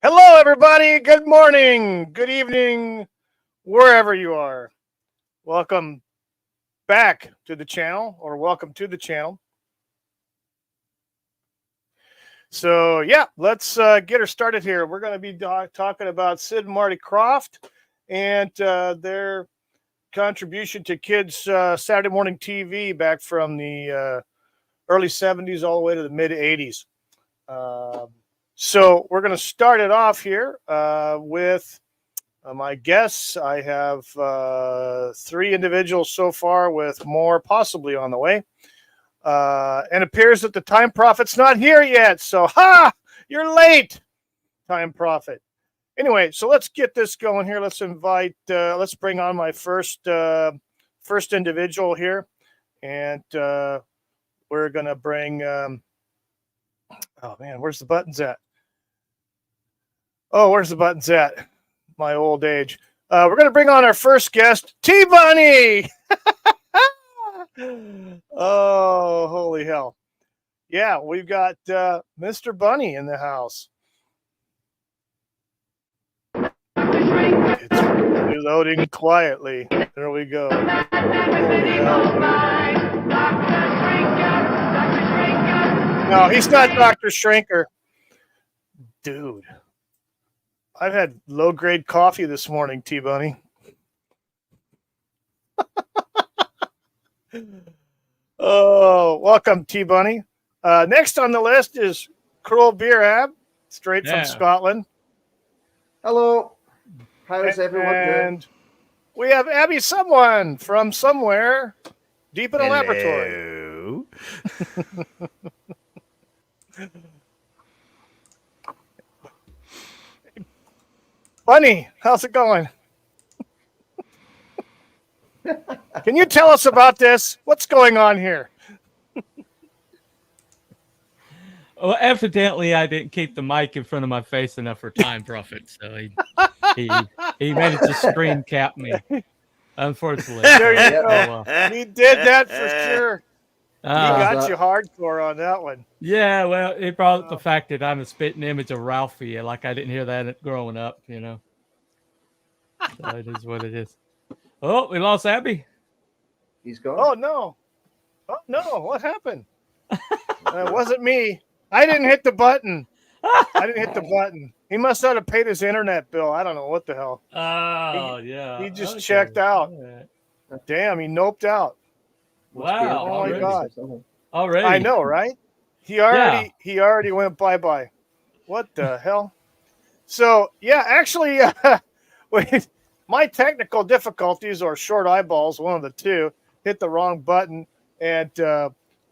Hello, everybody. Good morning, good evening, wherever you are. Welcome back to the channel, or welcome to the channel. So, yeah, let's get her started here. We're going to be talking about Sid and Marty Krofft and their contribution to kids' Saturday morning TV back from the early 70s all the way to the mid 80s. So, we're going to start it off here with my guests. I have three individuals so far, with more possibly on the way. And it appears that the Time Prophet's not here yet. So, you're late, Time Prophet. Anyway, so let's get this going here. Let's bring on my first individual here. And we're going to bring, oh man, where's the buttons at? Oh, where's the buttons at? My old age. We're going to bring on our first guest, T-Bunny. Oh, holy hell. Yeah, we've got Mr. Bunny in the house. It's reloading quietly. There we go. Holy hell. No, he's not Dr. Shrinker. Dude. I've had low-grade coffee this morning, T-Bunny. Oh, welcome, T-Bunny. Next on the list is Crual Birab, straight from Scotland. Hello. How's everyone doing? And we have Abby Someone from somewhere deep in a laboratory. Bunny, how's it going? Can you tell us about this? What's going on here? Well, evidently, I didn't keep the mic in front of my face enough for Time Prophet, so he managed to screen cap me. Unfortunately, there you go. He did that for sure. He got you hardcore on that one. Yeah, well, it brought up the fact that I'm a spitting image of Ralphie. Like I didn't hear that growing up, you know. So it is what it is. Oh, we lost Abby. He's gone. Oh no! Oh no! What happened? It wasn't me. I didn't hit the button. He must not have paid his internet bill. I don't know what the hell. Oh, yeah. He just checked out. Right. Damn, he noped out. Wow. Oh my God. Already. I know, right? He already went bye-bye. What the hell? So, yeah, actually, with my technical difficulties or short eyeballs, one of the two, hit the wrong button, and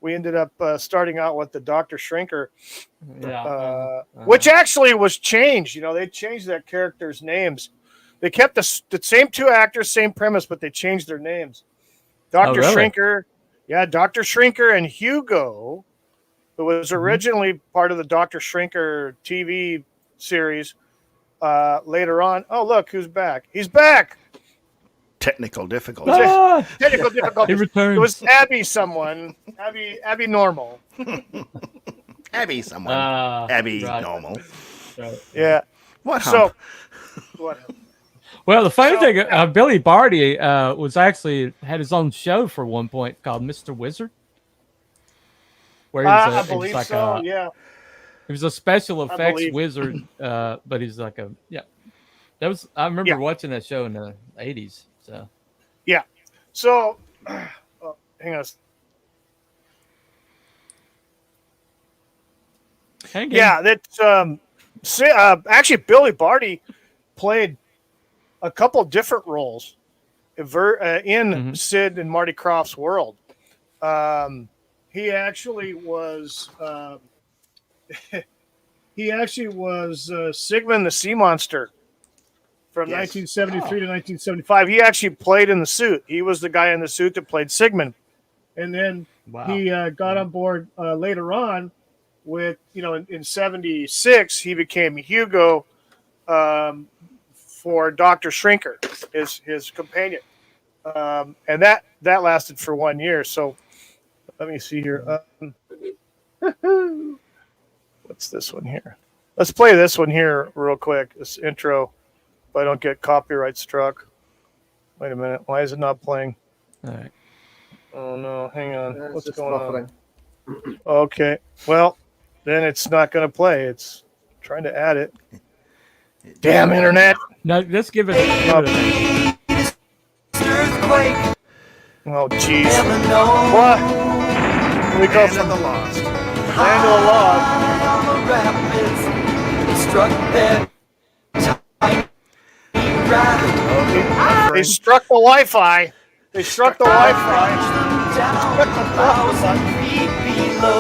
we ended up starting out with the Dr. Shrinker, which actually was changed. You know, they changed that character's names. They kept the same two actors, same premise, but they changed their names. Dr. Shrinker, Dr. Shrinker and Hugo, who was originally part of the Dr. Shrinker TV series. Later on, oh look, who's back? He's back. Technical difficulties. Technical difficulties. He returned. It was Abby someone. Abby Normal. Abby someone. Abby Normal. Right. Yeah. What? So. What? Well, the funny thing, Billy Barty was actually had his own show for one point called Mr. Wizard. Where I believe like so. Yeah. He was a special effects wizard, but he's like a That was I remember watching that show in the 80s. So yeah. So hang on. Yeah, that's actually Billy Barty played a couple different roles in Sid and Marty Krofft's world. He actually was Sigmund the Sea Monster from 1973 to 1975. He actually played in the suit. He was the guy in the suit that played Sigmund. And then he got on board later on with, in 76, he became Hugo for Dr. Shrinker, his companion. And that lasted for 1 year. So let me see here. What's this one here? Let's play this one here real quick. This intro, if I don't get copyright struck. Wait a minute. Why is it not playing? All right. Oh no, hang on. What's just going buffering. on? Okay. Well, then it's not going to play. It's trying to add it. Damn internet. No, let's give it a Earthquake. Oh jeez. Never know. What? We go Land from of the Lost. land to the lost. On the rapids, they struck their tiny raft. They struck the Wi-Fi. They struck the Wi-Fi. Down 1,000 feet below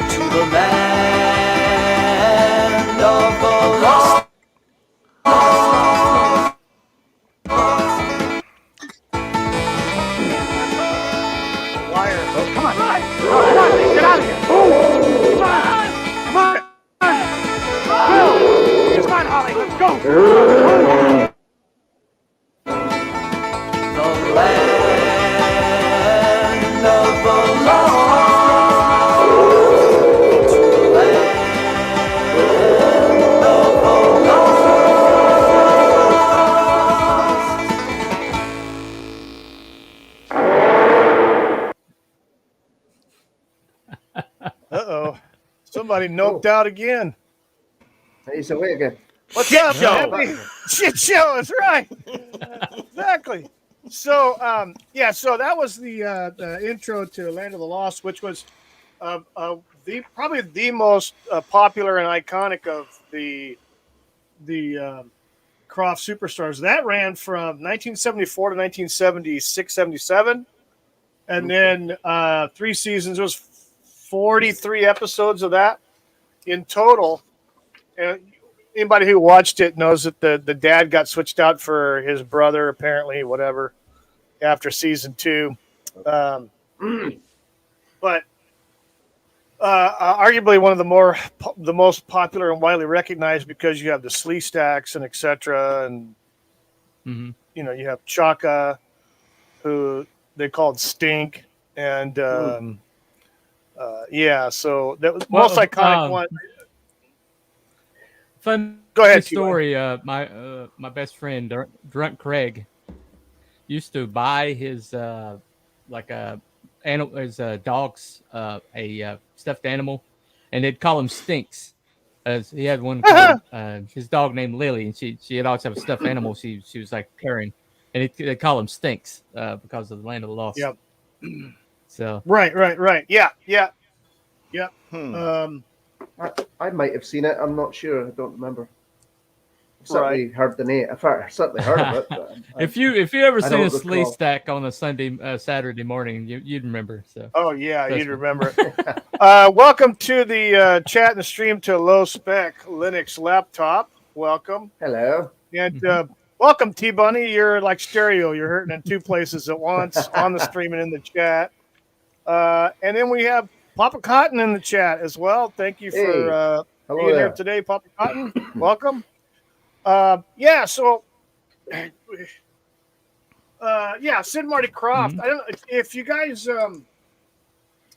to the land of the lost. Liar. Come on, get out of here! Come on, Holly, let's go! The land of the lost. To the land of the Uh-oh. Somebody noped out again. He's away again. What's up, Happy? Shit show is right. Exactly. So, so that was the intro to Land of the Lost, which was probably the most popular and iconic of the Krofft superstars. That ran from 1974 to 1976, 77, and then 3 seasons. It was 43 episodes of that in total. And anybody who watched it knows that the dad got switched out for his brother, apparently, whatever, after season 2. But arguably one of the most popular and widely recognized, because you have the Slee Stacks and etc. And you know, you have Chaka, who they called Stink, and so that was most iconic one. Fun Go ahead, story. My best friend Drunk Craig used to buy his his dog's a stuffed animal, and they'd call him Stinks, as he had one called, his dog named Lily, and she'd always have a stuffed animal she was like carrying, and they'd call him Stinks because of the Land of the Lost. Yep. So Right. Yeah. I might have seen it. I'm not sure. I don't remember. I've certainly heard the name. I've certainly heard of it. But if you ever seen a don't Slee recall. Stack on a Saturday morning, you'd remember. So. Oh yeah, Trust you'd me. remember it. Welcome to the chat and the stream to Low Spec Linux Laptop. Welcome. Hello. And welcome, T Bunny. You're like stereo. You're hurting in 2 places at once, on the stream and in the chat. And then we have Papa Cotton in the chat as well. Thank you for being here today, Papa Cotton. Welcome. So Sid and Marty Krofft. I don't know if you guys I don't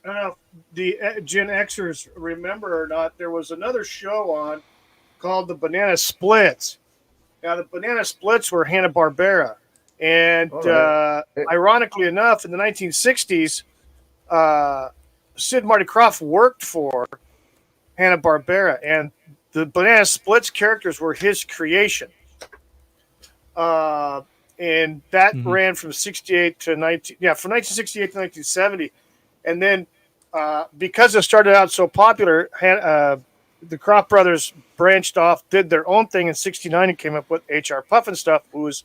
know if the Gen Xers remember or not. There was another show on called the Banana Splits. Now the Banana Splits were Hanna-Barbera, and ironically enough, in the 1960s, Sid and Marty Krofft worked for Hanna-Barbera, and the Banana Splits characters were his creation. And that ran from 68 to 19, from 1968 to 1970. And then because it started out so popular, the Krofft brothers branched off, did their own thing in 69 and came up with H.R. Pufnstuf, who was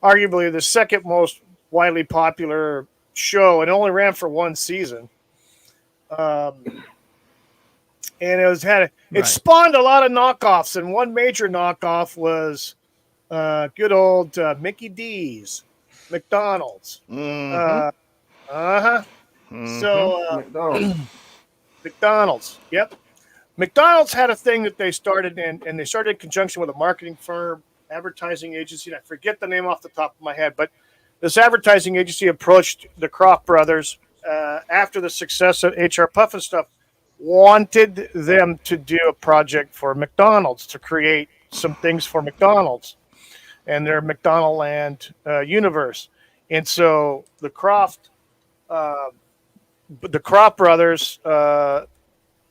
arguably the second most widely popular show, and only ran for 1 season. And it spawned a lot of knockoffs, and one major knockoff was good old Mickey D's, McDonald's. So McDonald's, yep. McDonald's had a thing that they started, and they started in conjunction with a marketing firm, advertising agency, and I forget the name off the top of my head, but this advertising agency approached the Krofft brothers after the success of H.R. Pufnstuf wanted them to do a project for McDonald's to create some things for McDonald's and their McDonaldland universe. And so the Krofft brothers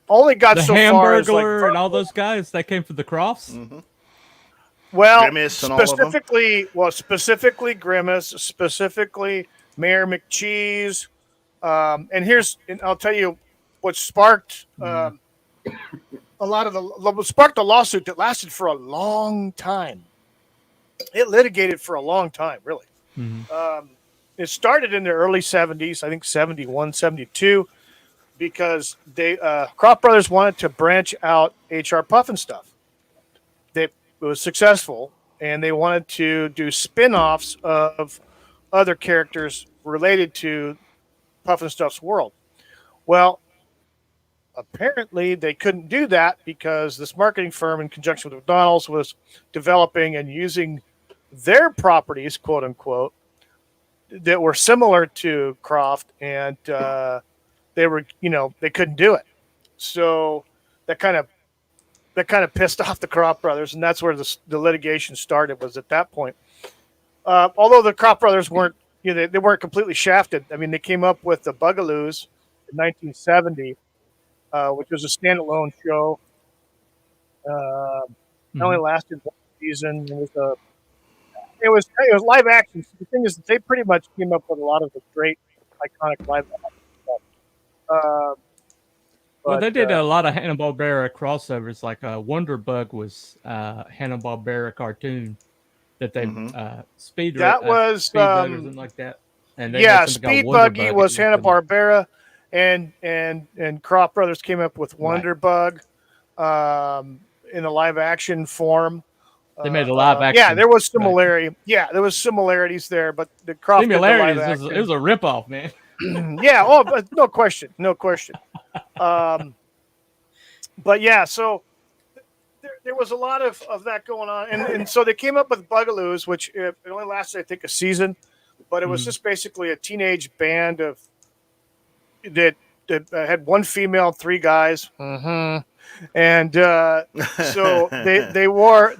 only got The so far as Hamburglar and all those guys that came from the Crofts. Mm-hmm. well, Grimace and all of them? specifically Grimace, specifically Mayor McCheese, and I'll tell you what sparked a lot of sparked a lawsuit that lasted for a long time. It litigated for a long time, really. Mm-hmm. It started in the early 70s, I think 71, 72, because Krofft brothers wanted to branch out H.R. Puffin stuff. It was successful, and they wanted to do spin-offs of other characters related to Puffin Stuff's world. Well, apparently they couldn't do that because this marketing firm, in conjunction with McDonald's, was developing and using their properties, quote unquote, that were similar to Krofft, and they couldn't do it. So that kind of pissed off the Krofft brothers, and that's where the litigation started. Was at that point. Although the Krofft brothers weren't, they weren't completely shafted. I mean, they came up with the Bugaloos in 1970, which was a standalone show. It only lasted one season. It was live action. The thing is that they pretty much came up with a lot of the great iconic live action stuff. Well, they did a lot of Hanna-Barbera crossovers. Like Wonderbug was Hanna-Barbera cartoon that they Speed Buggy or something like that. And Speed Buggy was Hanna-Barbera, and Krofft brothers came up with Wonderbug in a live action form. They made a live action. Yeah, there was similarity. Right. Yeah, there was similarities there, but the Krofft similarities it was a ripoff, man. Yeah. Oh, but no question. But yeah, so there was a lot of that going on, and so they came up with Bugaloos, which it only lasted, I think, a season, but it was just basically a teenage band that had one female, three guys. And so they wore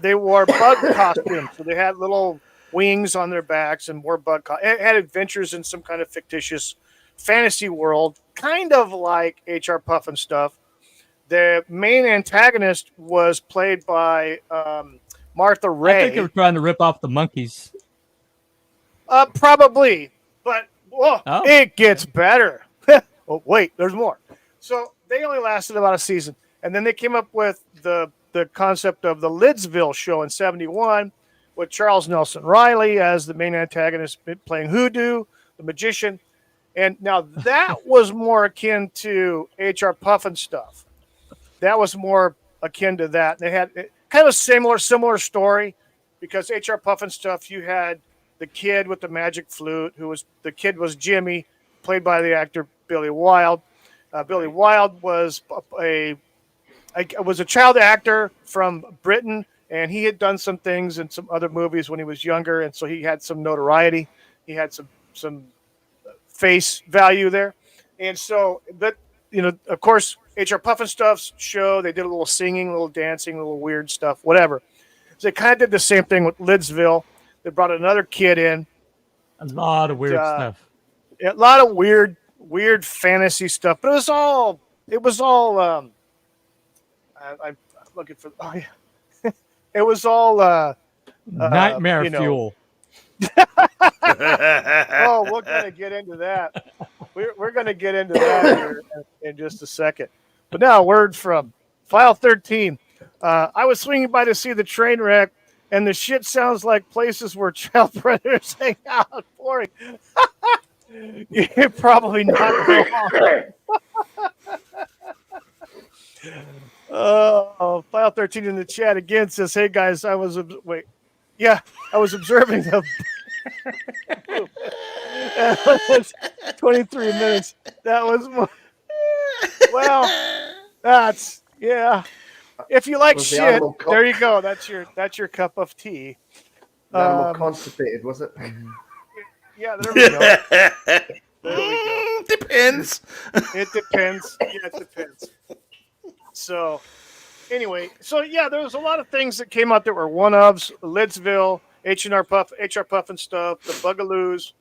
bug costumes. So they had little wings on their backs and wore bug costumes. It had adventures in some kind of fictitious fantasy world, kind of like H.R. Puffin stuff. The main antagonist was played by Martha Ray. I think they were trying to rip off the monkeys. Probably, but it gets better. Oh, wait, there's more. So they only lasted about a season. And then they came up with the concept of the Lidsville show in 71 with Charles Nelson Riley as the main antagonist playing Hoodoo, the magician. And now that was more akin to H.R. Puffin stuff. That was more akin to that. They had kind of a similar story because H.R. Puffin stuff, you had the kid with the magic flute, the kid was Jimmy, played by the actor Billy Wilde. Billy Wilde was a child actor from Britain, and he had done some things in some other movies when he was younger, and so he had some notoriety. He had some face value there. And so, of course, H.R. Puffin stuff's show, they did a little singing, a little dancing, a little weird stuff, whatever. So they kind of did the same thing with Lidsville. They brought another kid in. A lot of weird stuff. A lot of weird fantasy stuff, but it was all I'm looking for. Oh yeah, it was all nightmare fuel. Oh, we're gonna get into that. We're gonna get into that here in just a second. But now, a word from File 13. I was swinging by to see the train wreck, and the shit sounds like places where child predators hang out. Boring. You're probably not wrong. File 13 in the chat again says, "Hey guys, I was observing the 23 minutes. That was more. Well, that's If you like shit, there you go. That's your cup of tea. Animal constipated, was it? Yeah, there we go. There we go. Depends. It depends. Yeah, it depends. So, anyway, yeah, there was a lot of things that came out that were one-ofs. Lidsville, HR Puff and stuff, the Bugaloos.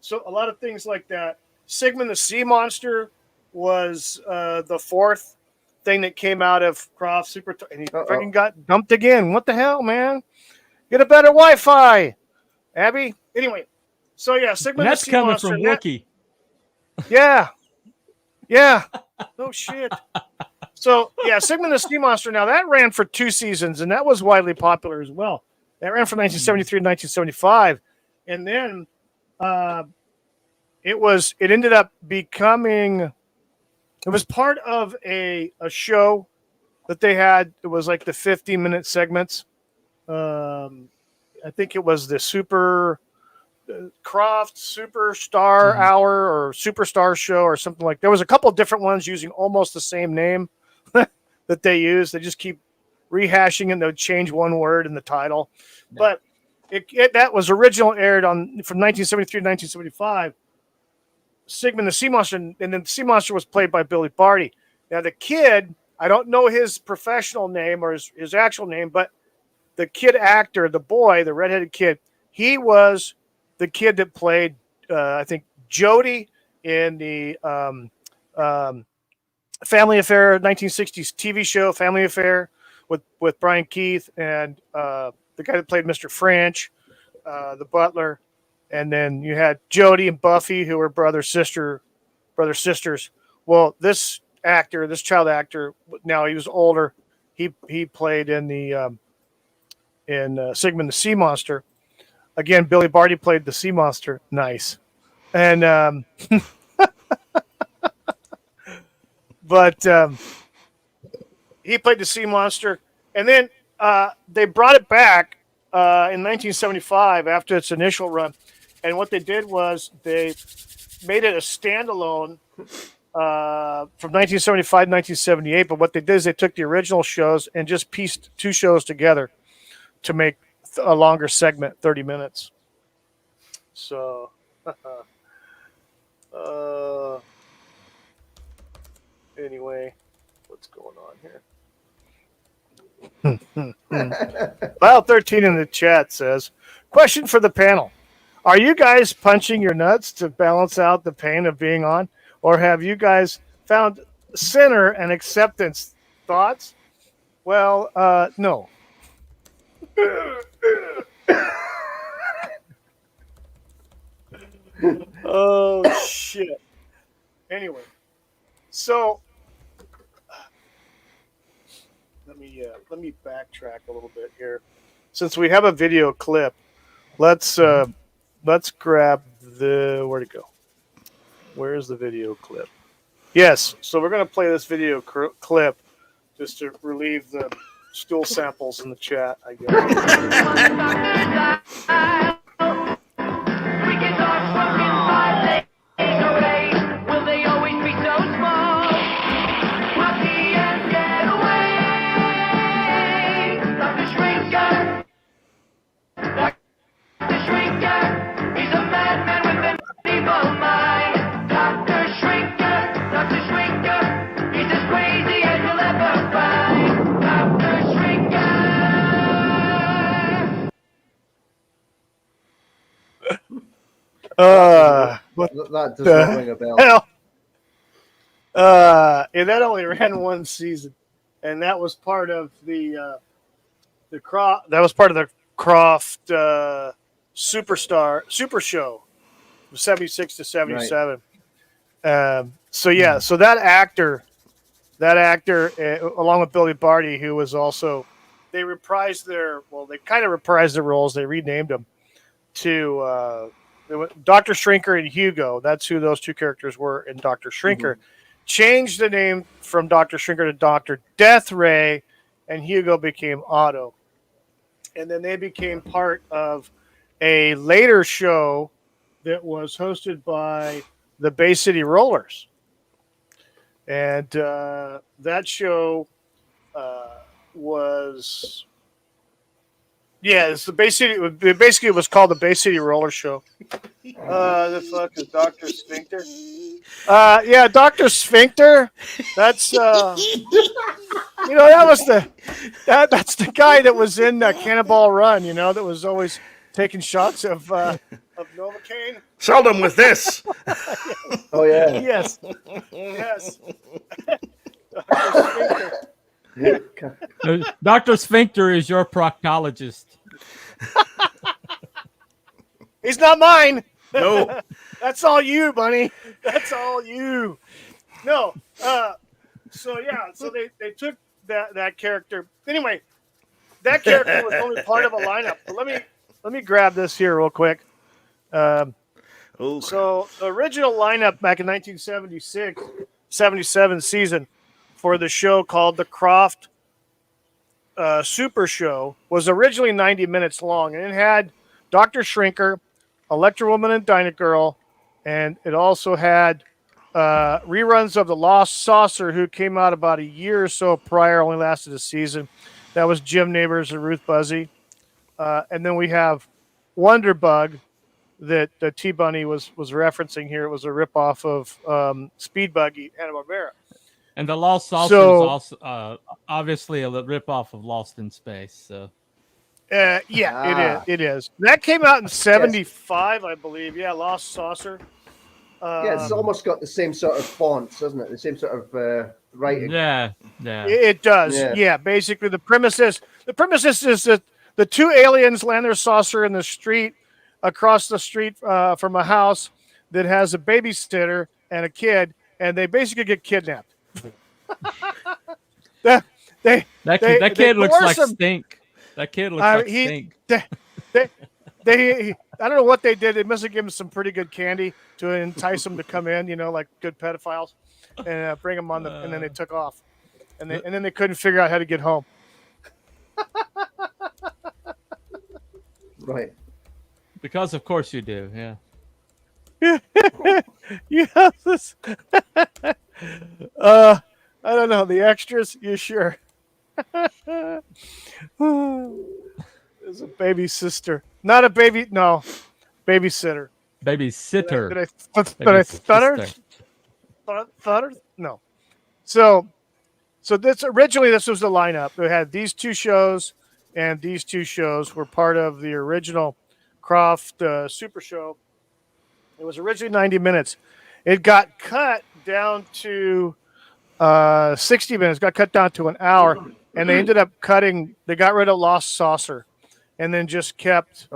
So a lot of things like that. Sigmund the Sea Monster was the fourth thing that came out of Krofft Super, and he freaking got dumped again. What the hell, man? Get a better Wi-Fi, Abby. Anyway, so yeah, Sigmund the Sea Monster. That's coming from Wookiee. Yeah. No shit. So yeah, Sigmund the Sea Monster. Now that ran for 2 seasons, and that was widely popular as well. That ran from 1973 to 1975, and then it ended up becoming. It was part of a show that they had. It was like the 15-minute segments. I think it was the Krofft Superstar Hour or Superstar Show or something like that. There was a couple of different ones using almost the same name that they use. They just keep rehashing and they'll change one word in the title. Yeah. But that was originally aired from 1973 to 1975. Sigmund the Sea Monster, and then the Sea Monster was played by Billy Barty. Now the kid, I don't know his professional name or his actual name, but the kid actor, the boy, the redheaded kid, he was the kid that played, I think, Jody in the Family Affair 1960s TV show Family Affair with Brian Keith, and the guy that played Mr. French, the butler. And then you had Jody and Buffy, who were brother sisters. Well, this child actor, now he was older. He played in the in Sigmund the Sea Monster. Again, Billy Barty played the Sea Monster. Nice, and but he played the Sea Monster, and then they brought it back in 1975 after its initial run. And what they did was they made it a standalone from 1975 to 1978. But what they did is they took the original shows and just pieced 2 shows together to make a longer segment, 30 minutes. So, anyway, what's going on here? File 13 in the chat says, question for the panel. Are you guys punching your nuts to balance out the pain of being on? Or have you guys found center and acceptance? Thoughts? Well, no. Oh, shit. Anyway, so let me backtrack a little bit here. Since we have a video clip, let's grab where'd it go? Where's the video clip? Yes, so we're going to play this video clip just to relieve the stool samples in the chat, I guess. That does not ring a bell. Hell? And that only ran 1 season, and that was part of the Krofft. That was part of the Krofft Super Show, 76 to 77. Right. So yeah, so that actor, along with Billy Barty, who was also, they kind of reprised their roles. They renamed them to Dr. Shrinker and Hugo. That's who those 2 characters were in Dr. Shrinker. Mm-hmm. Changed the name from Dr. Shrinker to Dr. Death Ray, and Hugo became Otto. And then they became part of a later show that was hosted by the Bay City Rollers. And that show was Yeah, it's the Bay City. Basically, it was called the Bay City Roller Show. The fuck is Dr. Sphincter? Yeah, Dr. Sphincter. That's that was that's the guy that was in Cannonball Run. That was always taking shots of Novocaine. Seldom with this. Oh yeah. Yes. Dr. Sphincter. Dr. Sphincter is your proctologist. He's not mine. No. That's all you, Bunny. That's all you. No. So they took that character. Anyway, that character was only part of a lineup. But let me grab this here real quick. So the original lineup back in 1976, 77 season for the show called the Krofft Super Show was originally 90 minutes long, and it had Dr. Shrinker, Electro Woman and Dyna Girl, and it also had reruns of The Lost Saucer, who came out about a year or so prior, only lasted a season. That was Jim Neighbors and Ruth Buzzy. And then we have Wonder Bug that T-Bunny was referencing here. It was a ripoff of Speed Buggy, Hanna-Barbera. And The Lost Saucer is also obviously a ripoff of Lost in Space. So. It is. That came out in 75, I believe. Yeah, Lost Saucer. It's almost got the same sort of fonts, doesn't it? The same sort of writing. Yeah. It does. Yeah. Basically, the premise is that the two aliens land their saucer in the street, across the street from a house that has a babysitter and a kid, and they basically get kidnapped. That kid looks like Stink. That kid looks like Stink. They I don't know what they did. They must have given him some pretty good candy to entice him to come in, like good pedophiles, and bring him on and then they took off, and then they couldn't figure out how to get home. Right. Because of course you do, yeah. Yes. I don't know. The extras, you sure? There's a baby sister. Not a baby, no. Babysitter. Babysitter. Did I stutter? Stutter? No. So this was the lineup. We had these two shows, and these two shows were part of the original Krofft Super Show. It was originally 90 minutes. It got cut down to 60 minutes, got cut down to an hour, and they ended up they got rid of Lost Saucer and then just kept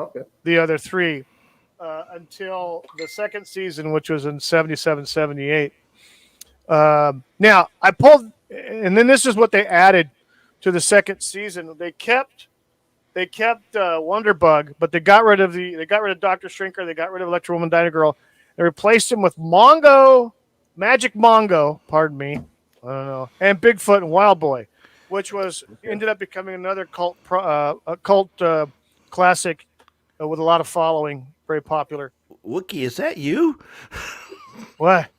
the other three until the second season, which was in 77, 78. Now, I pulled, and then this is what they added to the second season. They kept Wonder Bug, but they got rid of Dr. Shrinker, they got rid of Electro Woman, Dyna Girl, they replaced him with Magic Mongo, pardon me, I don't know, and Bigfoot and Wild Boy, which ended up becoming another cult classic with a lot of following, very popular. Wookie, is that you? What?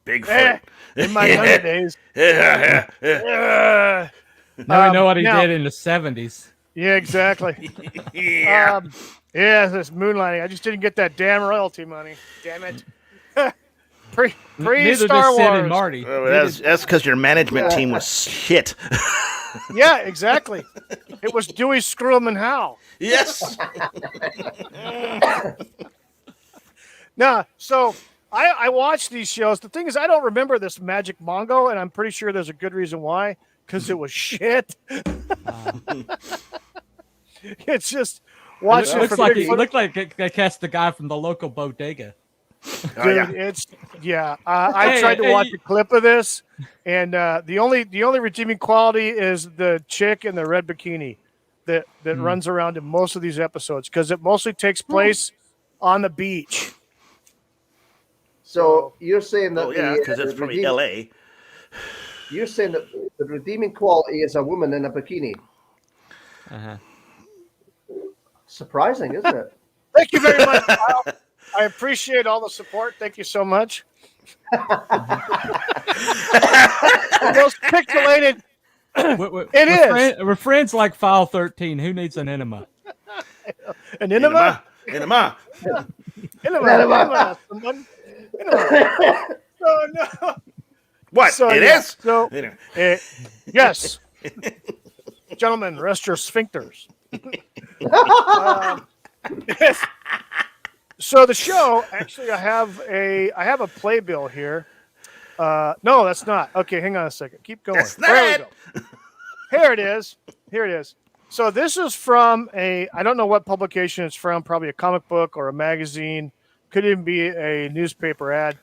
Bigfoot. In my younger days. Now we know what he did in the 70s. Yeah, exactly. Yeah. This moonlighting. I just didn't get that damn royalty money. Damn it. Pre Star Wars. Sid and Marty. That's because your management team was shit. Yeah, exactly. It was Dewey, Screw'em, and Howe. Yes. Now, so I watched these shows. The thing is, I don't remember this Magic Mongo, and I'm pretty sure there's a good reason why, because it was shit. It's just watching. It looked like they cast the guy from the local bodega. Dude, I tried to watch a clip of this, and the only redeeming quality is the chick in the red bikini that runs around in most of these episodes, because it mostly takes place on the beach. So you're saying that because it's from LA. You're saying that the redeeming quality is a woman in a bikini. Uh-huh. Surprising, isn't it? Thank you very much, Kyle. I appreciate all the support. Thank you so much. The most We're friends like File 13. Who needs an enema? An enema? Enema. Enema. Someone? Enema. Oh, no. What? So, It yeah, is? So, Anyway. yes. Gentlemen, rest your sphincters. So the show, actually, I have a playbill here. No, that's not. Okay, hang on a second. Keep going. That's not There it. we go. Here it is. So this is from I don't know what publication it's from, probably a comic book or a magazine. Could even be a newspaper ad.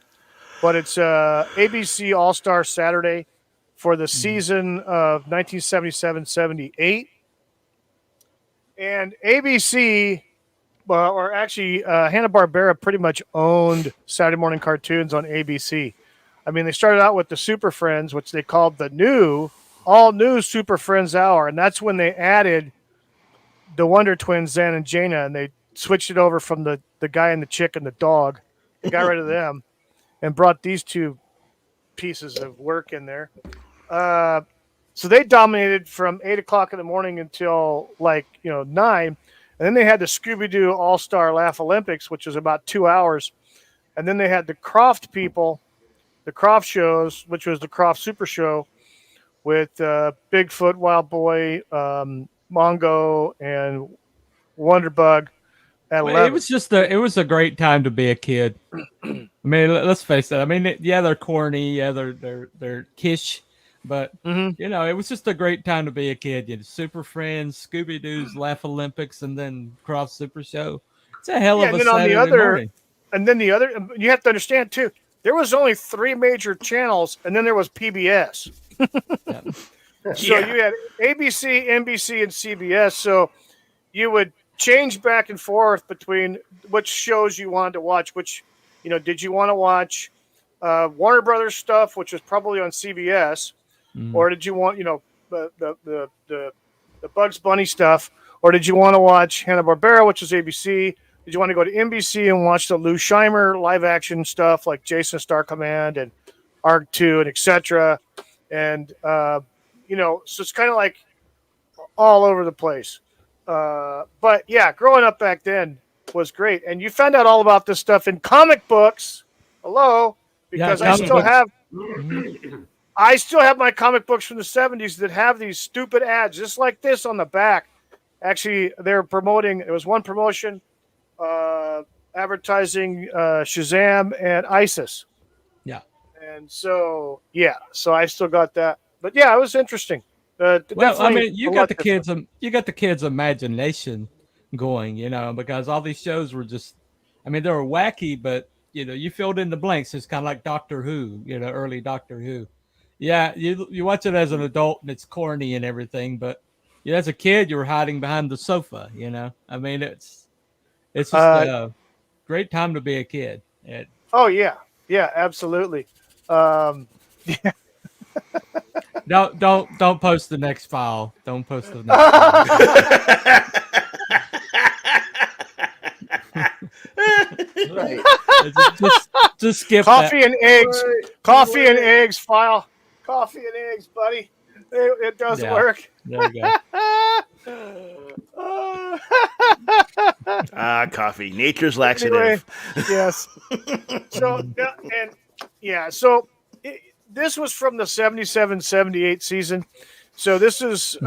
But it's ABC All-Star Saturday for the season of 1977-78. And ABC, or actually Hanna-Barbera pretty much owned Saturday morning cartoons on ABC. I mean, they started out with the Super Friends, which they called the all-new Super Friends Hour. And that's when they added the Wonder Twins, Zan and Jaina, and they switched it over from the guy and the chick and the dog. They got rid of them and brought these two pieces of work in there. So they dominated from 8 o'clock in the morning until 9. And then they had the Scooby-Doo All-Star Laugh Olympics, which was about 2 hours. And then they had the Krofft people, the Krofft shows, which was the Krofft Super Show with Bigfoot, Wild Boy, Mongo, and Wonderbug at 11. It was a great time to be a kid. I mean, let's face it. I mean, they're corny, they're kish, but it was just a great time to be a kid. You know, Super Friends, Scooby Doo's Laugh Olympics, and then Krofft Super Show. It's a hell of a Saturday morning. And then you have to understand too. There was only 3 major channels, and then there was PBS. So you had ABC, NBC, and CBS. So you would change back and forth between which shows you wanted to watch. Which, did you want to watch Warner Brothers stuff, which was probably on CBS, or did you want, the Bugs Bunny stuff, or did you want to watch Hanna-Barbera, which is ABC? Did you want to go to NBC and watch the Lou Scheimer live action stuff like Jason Star Command and Arc 2 and etc. And so it's kind of like all over the place. But yeah, growing up back then was great. And you found out all about this stuff in comic books. Hello, because I still have my comic books from the 70s that have these stupid ads just like this on the back. Actually, they're promoting, it was one promotion advertising Shazam and ISIS. Yeah. And so I still got that. But yeah, it was interesting. Well, I mean, you got the kids' imagination going, because all these shows were just, I mean, they were wacky, but you filled in the blanks. It's kind of like Doctor Who, early Doctor Who. Yeah, you watch it as an adult and it's corny and everything, but as a kid, you were hiding behind the sofa. I mean, it's just a great time to be a kid. Oh yeah, absolutely. Yeah. Don't post the next file. Don't post the next file. Right. Just skip coffee that. And eggs. Coffee and eggs file. Coffee and eggs, buddy. It does work. There you go. Coffee. Nature's laxative. Anyway, yes. So this was from the 77-78 season. So this is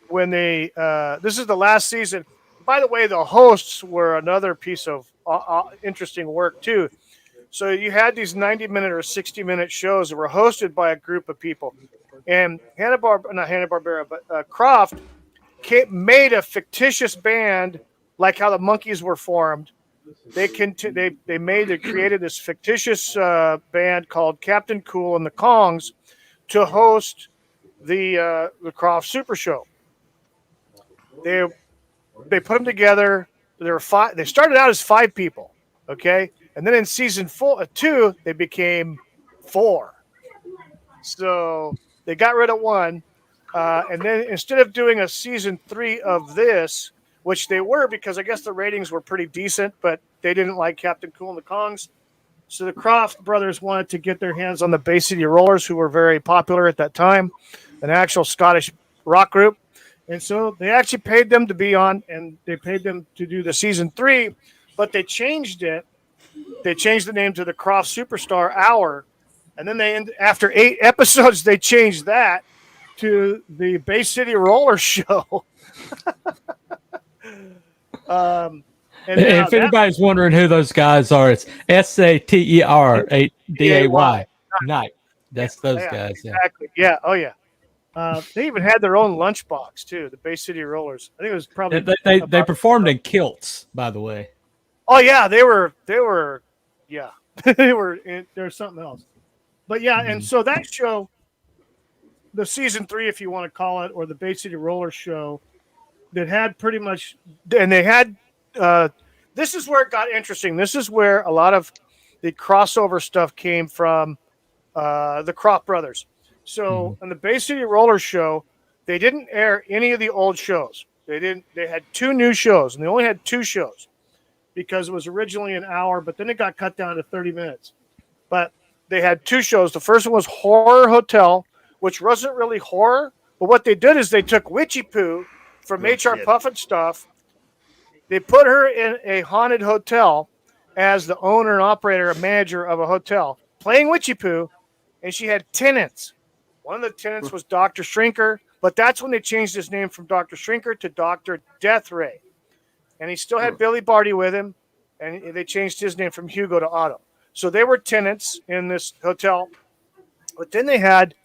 when this is the last season. By the way, the hosts were another piece of interesting work too. So you had these 90-minute or 60-minute shows that were hosted by a group of people. And Krofft made a fictitious band, like how the Monkees were formed. They created this fictitious band called Captain Cool and the Kongs to host the Krofft Super Show. They put them together. There were 5. They started out as 5 people, okay, and then in season 2 they became 4. So they got rid of 1, and then instead of doing a season 3 of this, which they were because I guess the ratings were pretty decent, but they didn't like Captain Cool and the Kongs. So the Krofft brothers wanted to get their hands on the Bay City Rollers, who were very popular at that time. an actual Scottish rock group. And so they actually paid them to be on, and they paid them to do the season 3, but they changed it. They changed the name to the Krofft Superstar Hour, and then after 8 episodes, they changed that to the Bay City Roller Show. And if anybody's wondering who those guys are, it's SATER8DAY. Night. That's those guys. Yeah. Exactly. Yeah. Oh, yeah. They even had their own lunchbox too. The Bay City Rollers. I think it was probably they performed in kilts, by the way. Oh yeah, they were. Yeah, they were. There's something else. But yeah, and so that show, the season 3, if you want to call it, or the Bay City Roller Show, that had pretty much, and they had. This is where it got interesting. This is where a lot of the crossover stuff came from. The Krofft brothers. So on the Bay City Roller Show, they didn't air any of the old shows. They didn't. They had 2 new shows, and they only had 2 shows because it was originally an hour, but then it got cut down to 30 minutes. But they had 2 shows. The first one was Horror Hotel, which wasn't really horror, but what they did is they took Witchy Poo from HR Puffin stuff. They put her in a haunted hotel as the owner and operator and manager of a hotel, playing Witchy Poo, and she had tenants. One of the tenants was Dr. Shrinker, but that's when they changed his name from Dr. Shrinker to Dr. Deathray. And he still had Billy Barty with him, and they changed his name from Hugo to Otto. So they were tenants in this hotel. But then they had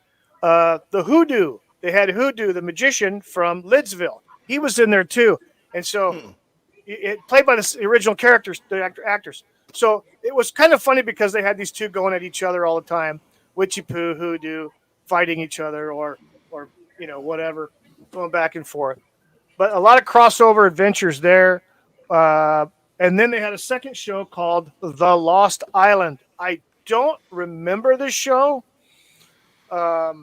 the Hoodoo. They had Hoodoo, the magician from Lidsville. He was in there too. And so it played by the original characters, the actors. So it was kind of funny because they had these 2 going at each other all the time. Witchy Poo, Hoodoo, fighting each other or whatever, going back and forth. But a lot of crossover adventures there. And then they had a second show called The Lost Island. I don't remember the show. But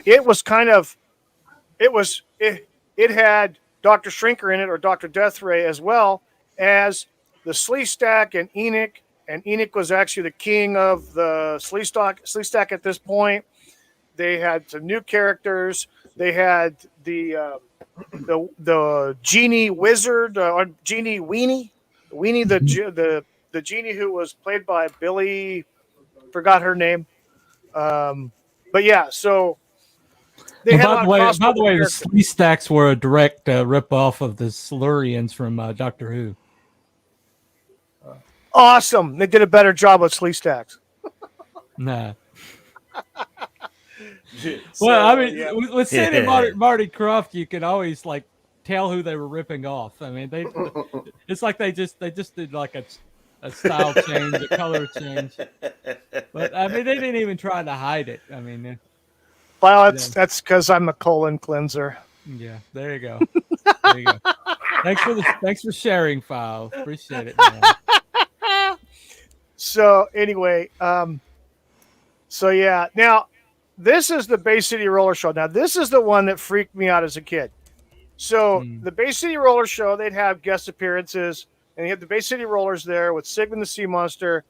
it was kind of, it had Dr. Shrinker in it, or Dr. Deathray, as well as the Sleestack and Enoch. And Enoch was actually the king of the Sleestack at this point. They had some new characters. They had the genie wizard, or genie Weenie, the genie who was played by Billy. Forgot her name. But yeah, so they had by the way, the Sleestacks were a direct rip-off of the Silurians from Doctor Who. Awesome. They did a better job with Sleestacks. Nah. Well, I mean, with Sid and Marty Krofft, you can always tell who they were ripping off. I mean, it's like they just did like a style change, a color change. But I mean, they didn't even try to hide it. I mean, well, that's because I'm a colon cleanser. Yeah, there you go. There you go. Thanks for sharing, File. Appreciate it, man. So anyway, so yeah. Now, this is the Bay City Roller Show. Now, this is the one that freaked me out as a kid. So the Bay City Roller Show, they'd have guest appearances, and you had the Bay City Rollers there with Sigmund the Sea Monster,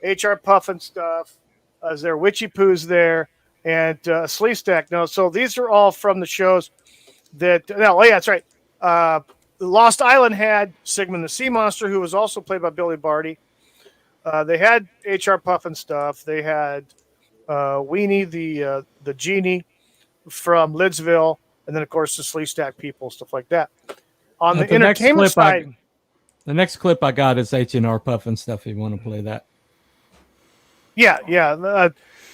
HR Puffin stuff, as their Witchy Poo's there, and Sleestack. No, so these are all from the shows that. No, oh yeah, that's right. The Lost Island had Sigmund the Sea Monster, who was also played by Billy Barty. They had HR Puffin stuff. They had Weenie, the genie from Lidsville, and then of course the Sleestack people, stuff like that. On the entertainment side, the next clip I got is H&R Puffin stuff. If you want to play that, yeah.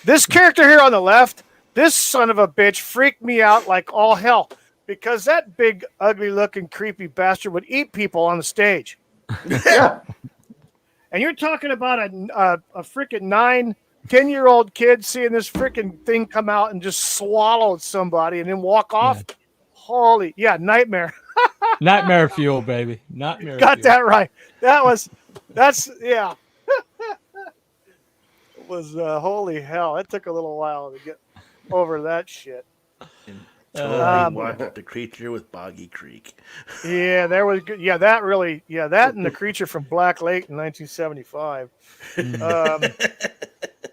This character here on the left, this son of a bitch, freaked me out like all hell because that big, ugly-looking, creepy bastard would eat people on the stage. Yeah. And you're talking about a freaking 9-10-year-old kid seeing this freaking thing come out and just swallow somebody and then walk off. Yeah. Holy, nightmare. Nightmare fuel, baby. Nightmare Got fuel. that right. That's yeah. It was holy hell. It took a little while to get over that shit. Watched The Creature with Boggy Creek. Yeah, there was good. Yeah, that really. Yeah, that and The Creature from Black Lake in 1975.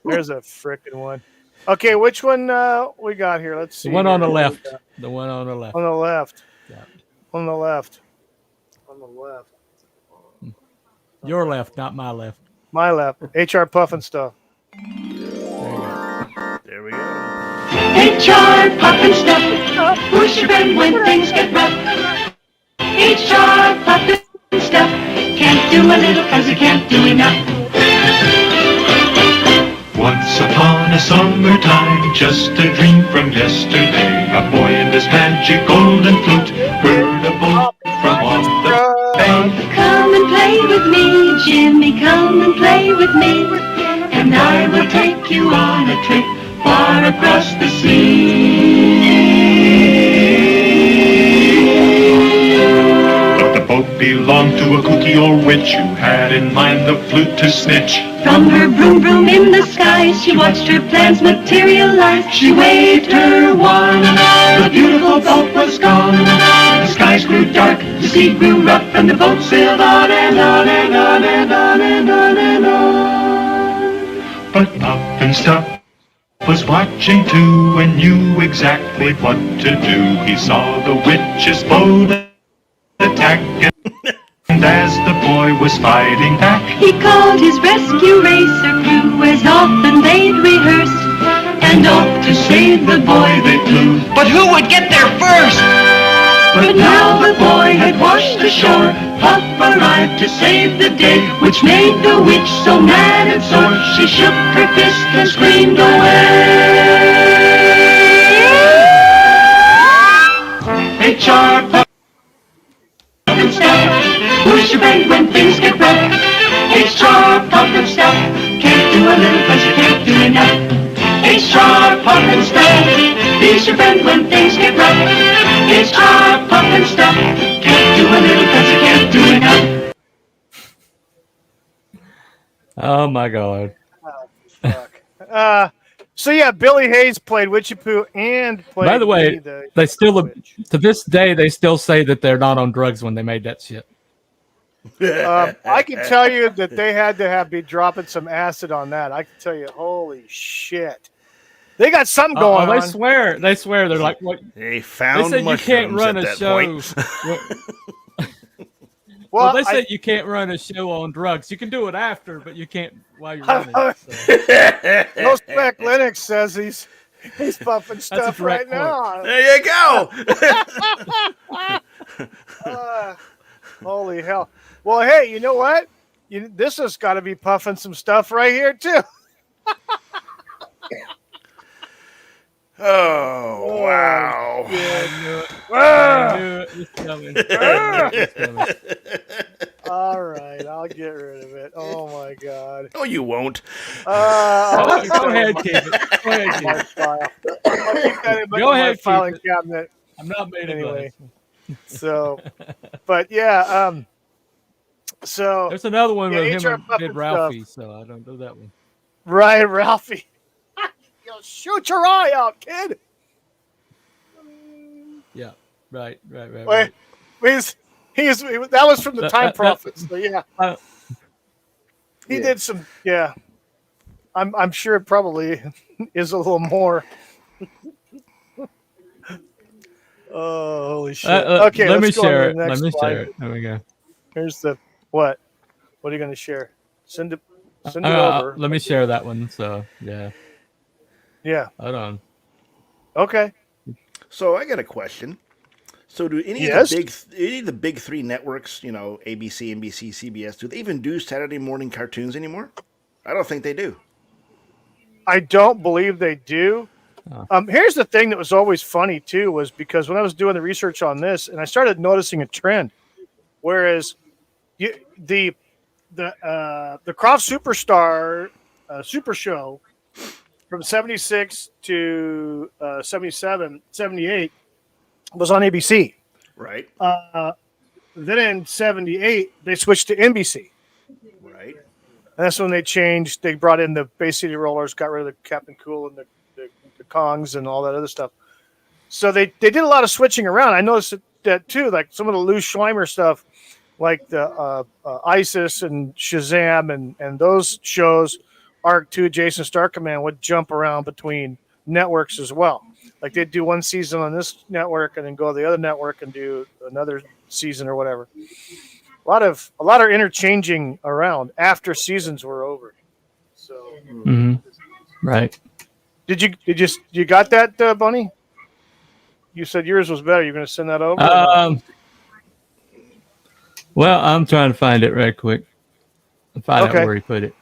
There's a frickin' one. Okay, which one we got here? Let's see. The one on the here. left. The one on the left. On the left. Yeah. On the left. On the left. Your left, not my left. My left. HR Puffin stuff. There we go. HR Puffin stuff. Push your bed when things get rough. HR Puffin stuff. Can't do a little 'cause you can't do enough. Once upon a summertime, just a dream from yesterday, a boy in his magic golden flute heard a boat from off the bay. Come and play with me, Jimmy, come and play with me, and I will take you on a trip far across the sea. But the boat belonged to a kooky old witch who had in mind the flute to snitch. From her broom broom in the sky, she watched her plans materialize. She waved her wand, the beautiful boat was gone. The skies grew dark, the sea grew rough, and the boat sailed on and on and on and on and on and on. But Puffin Stuff was watching too and knew exactly what to do. He saw the witch's boat attack, and as the boy was fighting back, he called his rescue racer crew as often they'd rehearsed, and off to save the boy they flew. But who would get there first? But now the boy had washed ashore, Puff arrived to save the day, which made the witch so mad and sore, she shook her fist and screamed away. HR Puffin Stuff, push your bed when things get rough. HR Puffin Stuff, can't do a little 'cause you can't do enough. HR Puffin Stuff, he's your friend when things get rough. HR Puffin Stuff, can't do a little 'cause you can't do enough. Oh my God. Fuck. So yeah, Billy Hayes played Witchy Poo and played. By the way, they still witch. to this day they still say that they're not on drugs when they made that shit. I can tell you that they had to be dropping some acid on that. I can tell you, holy shit, they got something going they on. They swear. They're like, what? They found They said you can't mushrooms run at a that show. point. Well, they said you can't run a show on drugs. You can do it after, but you can't while you're running. So. No Spec Linux says he's puffing stuff right direct now. There you go. Holy hell! Well, hey, you know what? This has got to be puffing some stuff right here too. Oh, wow. I knew it was coming. It was coming. All right, I'll get rid of it. Oh my god. No, you won't. Go ahead, keep it. Go ahead, keep My it. file. I'll keep that in Go my ahead, keep filing it. cabinet. I'm not made of Anyway. glass. So, but yeah, so There's another one Yeah, with him HR and Puffin did Ralphie, so I don't do that one. right, Ralphie, you'll shoot your eye out, kid. Yeah, right. Wait, that was from the Time Prophets. So yeah, he did some. Yeah, I'm sure it probably is a little more. Oh, holy shit! Okay, let me let's go on to share the it. next Let me slide. share it. There we go. Here's the what? What are you going to share? Send it over. Let me share that one. So yeah, Yeah. hold on. Okay. So I got a question. So do any Yes? of the big three networks, ABC, NBC, CBS, do they even do Saturday morning cartoons anymore? I don't think they do. I don't believe they do. Here's the thing that was always funny too, was because when I was doing the research on this, and I started noticing a trend, whereas the Krofft Superstar Super Show from 76 to 77, 78 was on ABC. Right. Then in 78, they switched to NBC. Right. And that's when they changed. They brought in the Bay City Rollers, got rid of the Captain Cool and the Kongs and all that other stuff. So they did a lot of switching around. I noticed that too, like some of the Lou Schleimer stuff, like the ISIS and Shazam and those shows Arc 2, Jason Star Command would jump around between networks as well. Like they'd do one season on this network and then go to the other network and do another season or whatever. A lot of interchanging around after seasons were over. So, Right. Did you got that, Bunny? You said yours was better. You're going to send that over? Well, I'm trying to find it right quick. Find out where he put it.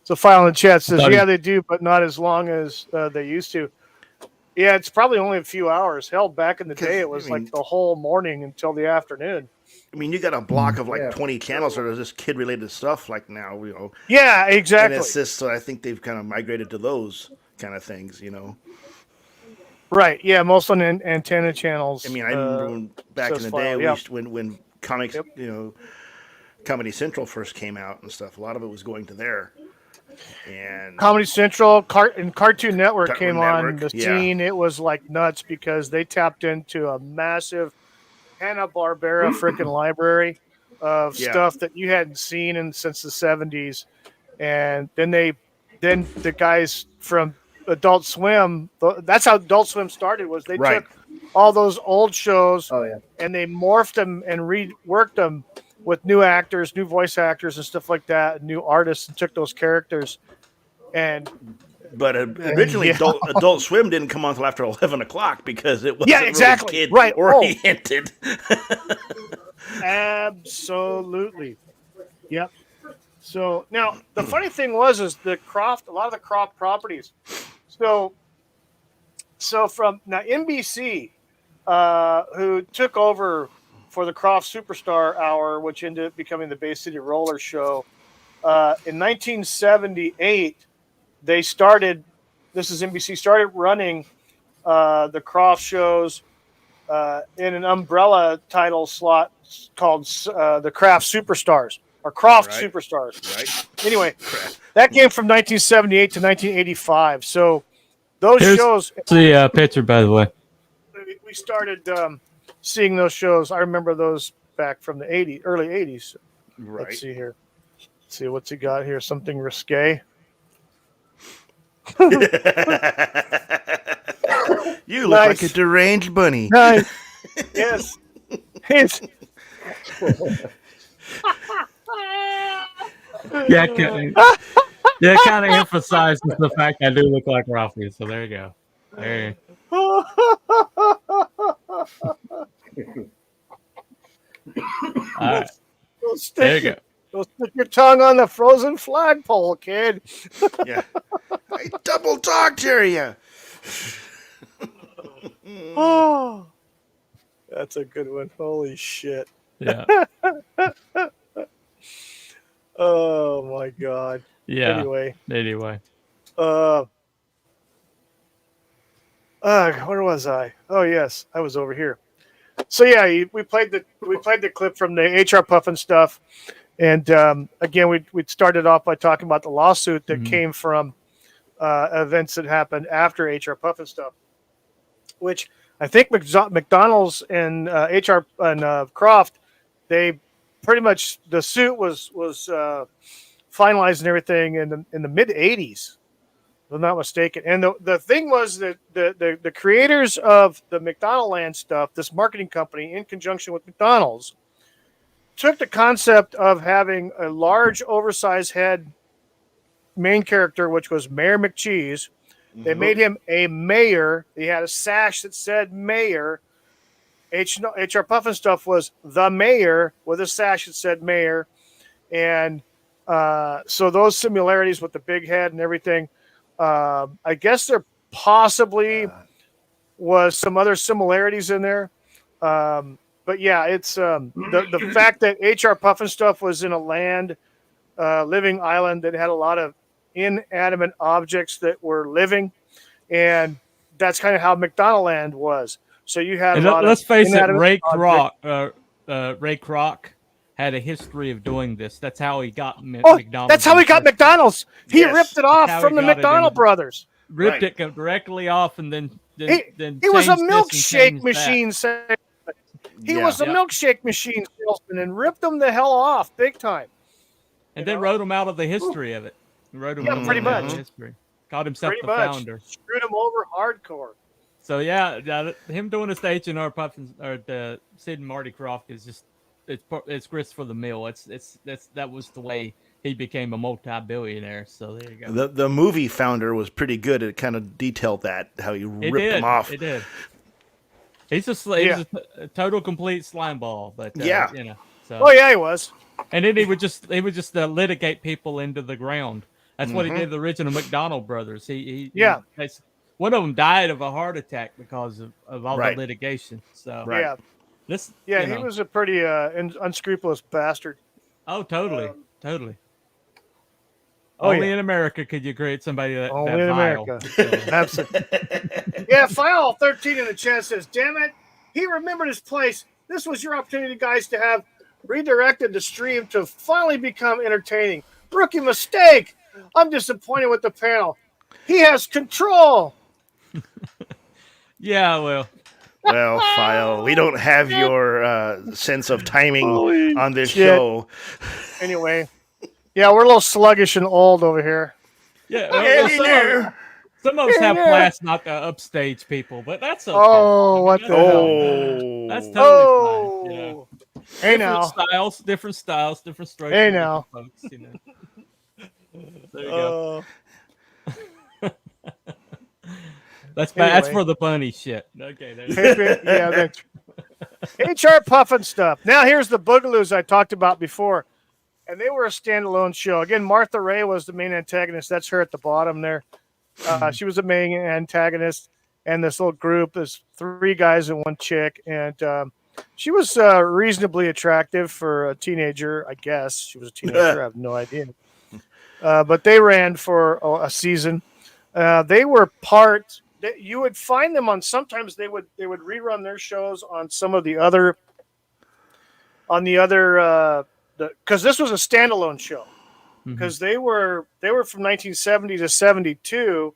So, file in the chat says, yeah, they do, but not as long as they used to. Yeah, it's probably only a few hours. Hell, back in the day, it was like the whole morning until the afternoon. I mean, you got a block of like 20 channels that are just kid-related stuff. Like now, Yeah, exactly. And it's just, so I think they've kind of migrated to those kind of things, Right. Yeah, most on antenna channels. I mean, I remember back in the day when comics, Comedy Central first came out and stuff. A lot of it was going to there. And Comedy Central and Cartoon Network came on the scene. It was like nuts because they tapped into a massive Hanna-Barbera freaking library of stuff that you hadn't seen since the 70s. And then the guys from Adult Swim, that's how Adult Swim started, was they took all those old shows and they morphed them and reworked them with new actors, new voice actors and stuff like that, and new artists, and took those characters. But originally, Adult Swim didn't come on until after 11 o'clock because it wasn't really kid-oriented. Absolutely. Yep. So, now, the funny thing was a lot of the Krofft properties. So from now NBC, who took over for the Krofft Superstar Hour, which ended up becoming the Bay City Roller Show, in 1978, they started. This is NBC started running the Krofft shows in an umbrella title slot called the Krofft Superstars or Krofft Superstars. Right. Anyway, that came from 1978 to 1985. So those shows. The picture, by the way. We started seeing those shows. I remember those back from the early 80s. Right. Let's see here. Let's see what's he got here. Something risque. You look like a deranged bunny. Nice. Yes. Kind of emphasizes the fact I do look like Ralphie. So there you go. There. All right. There you go. Go stick your tongue on the frozen flagpole, kid. Yeah. I double talked to you. Oh, that's a good one. Holy shit. Yeah. Oh my god. Yeah. Anyway. Where was I? Oh yes, I was over here. So yeah, we played the clip from the HR Puffin stuff, and again we started off by talking about the lawsuit that came from events that happened after HR Puffin stuff, which I think McDonald's and HR and Krofft, they pretty much, the suit was finalized and everything in the mid 80s, if I'm not mistaken. And the thing was that the creators of the McDonaldland stuff, this marketing company in conjunction with McDonald's, took the concept of having a large oversized head main character, which was Mayor McCheese. They made him a mayor. He had a sash that said mayor. HR Puffin stuff was the mayor with a sash that said mayor. And so those similarities with the big head and everything, I guess there possibly was some other similarities in there. But yeah, it's the fact that HR Puffin stuff was in a living island that had a lot of inanimate objects that were living, and that's kind of how McDonaldland was. So you had let's face it, Ray Kroc had a history of doing this. That's how he got McDonald's. That's how he got McDonald's. He ripped it off from the McDonald brothers. Ripped it directly off, and then he was a milkshake machine. He was a milkshake machine salesman and ripped them the hell off big time. And then wrote them out of the history of it. Wrote him Yeah, pretty much. history. Called himself Pretty the much. founder. Screwed him over hardcore. So yeah, him doing the H&R Puffins or the Sid and Marty Krofft is just it's grist for the mill. That was the way he became a multi-billionaire. So there you go. The movie Founder was pretty good. It kind of detailed that how he ripped him off. It did. He's just he's a total complete slime ball, but you know. So. Oh yeah, he was. And then he would just litigate people into the ground. That's what he did. The original McDonald brothers. He one of them died of a heart attack because of all the litigation. So he was a pretty unscrupulous bastard. Oh, totally. Only in America could you create somebody that only in vile. America. Absolutely. Yeah, File 13 in the chat says, "Damn it, he remembered his place. This was your opportunity, guys, to have redirected the stream to finally become entertaining. Rookie mistake. I'm disappointed with the panel. He has control." Yeah, well, File, we don't have your sense of timing on this show. Anyway, yeah, we're a little sluggish and old over here. Yeah, some of us have class not to upstage people, but that's okay. Oh, what the hell? That's totally fine. You know? Hey, different styles, different strokes. Hey, now. Folks, you know. There you go. That's for the bunny shit. Okay, that's HR Puffin stuff. Now here's the Boogaloos I talked about before, and they were a standalone show. Again, Martha Ray was the main antagonist. That's her at the bottom there. She was the main antagonist, and this little group is 3 guys and 1 chick, and she was reasonably attractive for a teenager. I guess she was a teenager. I have no idea. But they ran for a season. They were part. You would find them on. Sometimes they would rerun their shows on some of the other. Because this was a standalone show. Because they were from 1970 to 72,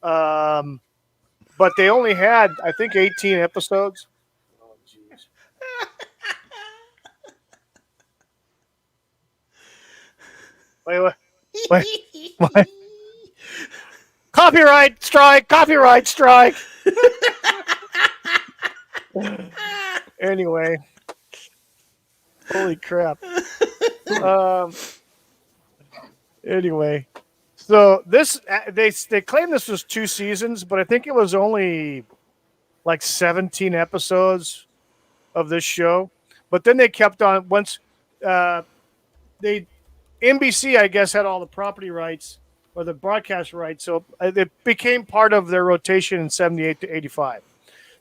but they only had, I think, 18 episodes. Oh, jeez. Wait. Copyright strike! Anyway, holy crap. Anyway, so this they claim this was 2 seasons, but I think it was only like 17 episodes of this show. But then they kept on once NBC, I guess, had all the property rights or the broadcast rights, so it became part of their rotation in 78 to 85.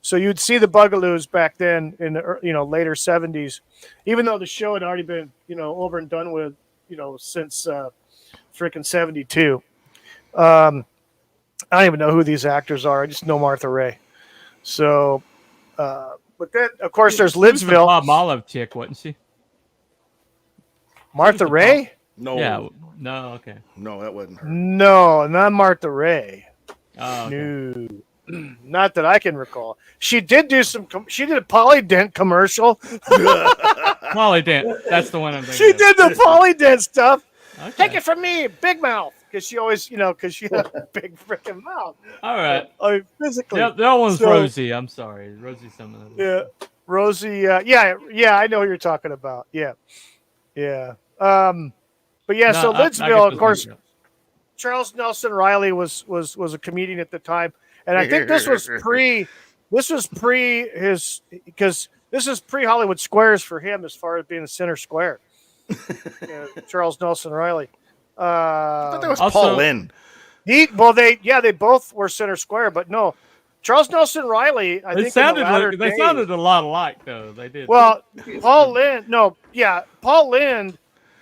So you'd see the Bugaloos back then in the later 70s, even though the show had already been over and done with since freaking 72. I don't even know who these actors are. I just know Martha Ray. So, but then of course there's Lidsville. The Bob Olive chick, wasn't she? Martha Ray? No. Yeah. No. Okay. No, that wasn't her. No, not Martha Ray. Oh, okay. No, not that I can recall. She did do some. She did a Polydent commercial. Polydent. That's the one I'm thinking. She did the Polydent stuff. Okay. Take it from me, big mouth, because she always, because she had a big freaking mouth. All right. I mean, physically. Yeah, that one's Rosie. I'm sorry, Rosie. Some of Yeah, Rosie. Yeah. I know who you're talking about. Yeah. But yeah, so Lidsville, of course. Charles Nelson Riley was a comedian at the time, and I think this was pre his, because this is pre Hollywood Squares for him as far as being the center square. Charles Nelson Riley. I thought that was Paul Lynde. They both were center square, but no, Charles Nelson Riley. They sounded a lot alike, though. They did. Well, Paul Lynde.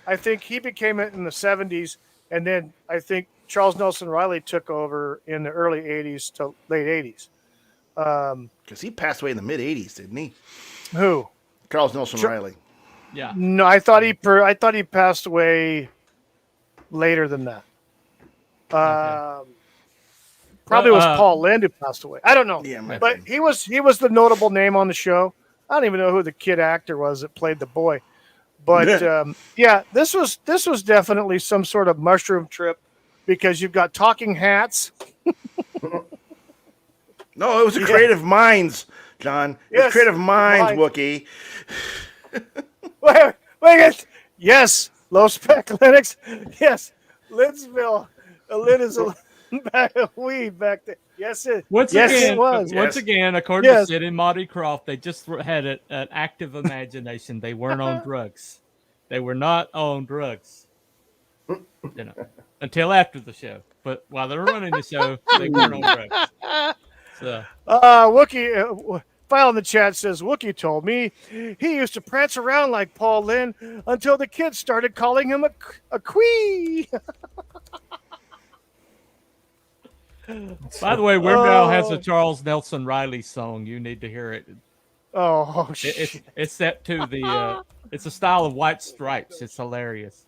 I think he became it in the 70s, and then I think Charles Nelson Riley took over in the early 80s to late 80s. Because he passed away in the mid 80s, didn't he? Who? Charles Nelson Riley. Yeah. No, I thought he passed away later than that. Probably was Paul Lynde who passed away. I don't know. Yeah, but he was the notable name on the show. I don't even know who the kid actor was that played the boy. But this was definitely some sort of mushroom trip because you've got talking hats. No, it was a Creative Minds, John. It's Creative Minds, Wookiee. Wait. Yes, low spec Linux. Yes, Lidsville. A lid is a bag of weed back there. Yes, it was. Once again, according to Sid and Marty Krofft, they just had an active imagination. They weren't on drugs. They were not on drugs. Until after the show. But while they're running the show, they weren't on drugs. So. Wookiee, File in the chat says, Wookiee told me he used to prance around like Paul Lynde until the kids started calling him a quee. By the way, Weird Al has a Charles Nelson Riley song. You need to hear it. Oh, shit. It's set to the. It's a style of White Stripes. It's hilarious.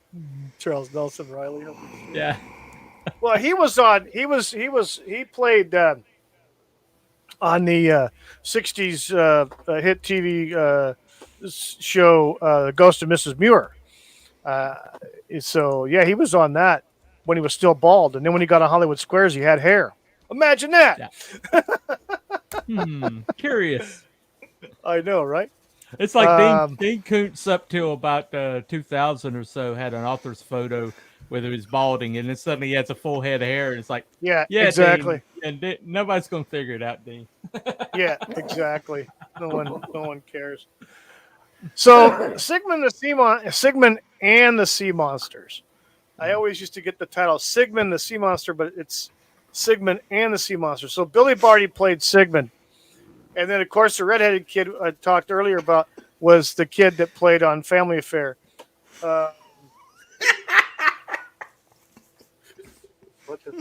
Charles Nelson Riley. Yeah. Well, he played on the 60s hit TV show Ghost of Mrs. Muir. So yeah, he was on that when he was still bald, and then when he got on Hollywood Squares, he had hair. Imagine that. Yeah. Curious. I know, right? It's like Dean Koontz up till about 2000 or so had an author's photo where he was balding, and then suddenly he has a full head of hair, and it's like, yeah, exactly. Dean, and nobody's gonna figure it out, Dean. Yeah, exactly. No one cares. So Sigmund and the Sea Monsters. I always used to get the title Sigmund the Sea Monster, but it's Sigmund and the Sea Monster. So Billy Barty played Sigmund. And then, of course, the redheaded kid I talked earlier about was the kid that played on Family Affair. What the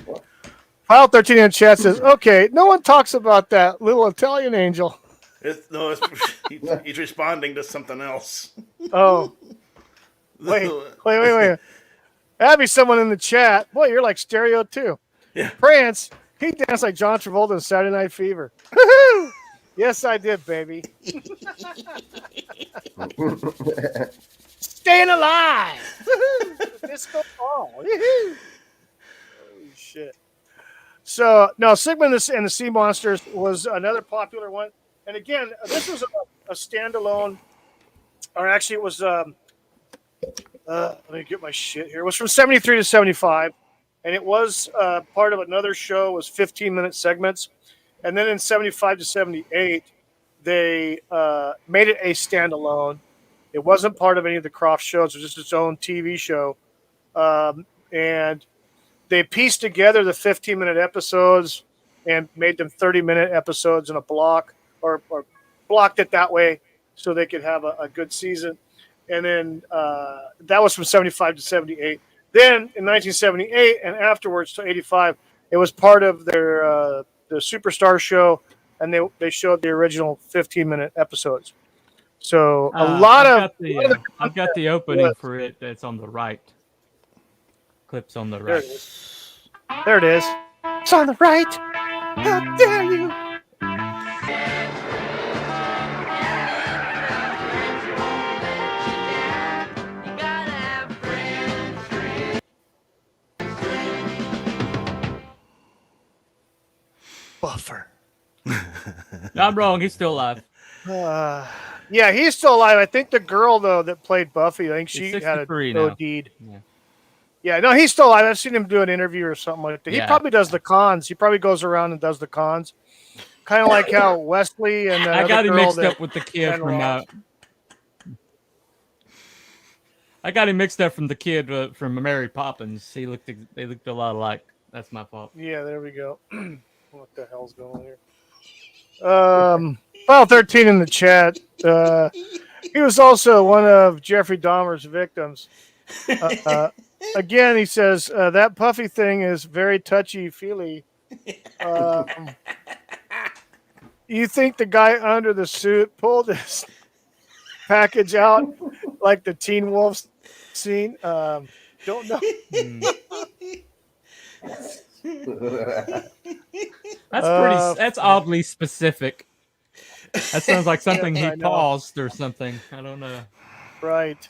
fuck? File 13 in chat says, okay, no one talks about that little Italian angel. He's responding to something else. Oh. Wait. That'd be someone in the chat. Boy, you're like stereo too. Yeah. Prance, he danced like John Travolta in Saturday Night Fever. Woo-hoo! Yes, I did, baby. Staying alive. Disco ball. Holy shit. So, no, Sigmund and the Sea Monsters was another popular one. And again, this was a standalone, or actually it was, let me get my shit here. It was from 73 to 75. And it was part of another show. It was 15-minute segments. And then in 75 to 78, they made it a standalone. It wasn't part of any of the Krofft shows. It was just its own TV show. And they pieced together the 15-minute episodes and made them 30-minute episodes in a block, or blocked it that way so they could have a good season. And then that was from 75 to 78. Then in 1978 and afterwards to 85, it was part of their the Superstar show, and they showed the original 15-minute episodes. So I've got the opening for it. That's on the right. Clips on the right. There it is. It's on the right. How dare you? Buffer. I'm wrong. He's still alive. Yeah, he's still alive. I think the girl though that played Buffy, I think she had an OD'd. Yeah, no, he's still alive. I've seen him do an interview or something like that. He probably does the cons. He probably goes around and does the cons. Kind of like how Wesley and I got him mixed up with the kid from. I got him mixed up from the kid from Mary Poppins. They looked a lot alike. That's my fault. Yeah, there we go. What the hell's going on here? File 13 in the chat. He was also one of Jeffrey Dahmer's victims. Again, he says, that puffy thing is very touchy-feely. You think the guy under the suit pulled his package out like the Teen Wolf scene? Don't know. That's oddly specific. That sounds like something he paused or something. I don't know. Right.